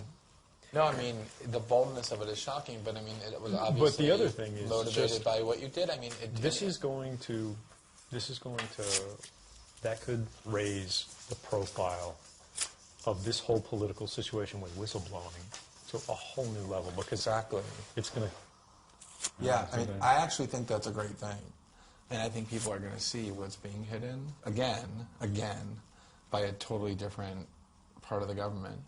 No, I mean the boldness of it is shocking, but I mean it was obviously. But the other thing is motivated by what you did. I mean, that could raise the profile of this whole political situation with whistleblowing to a whole new level because it's going to. Yeah, I mean, I actually think that's a great thing. And I think people are going to see what's being hidden again, by a totally different part of the government.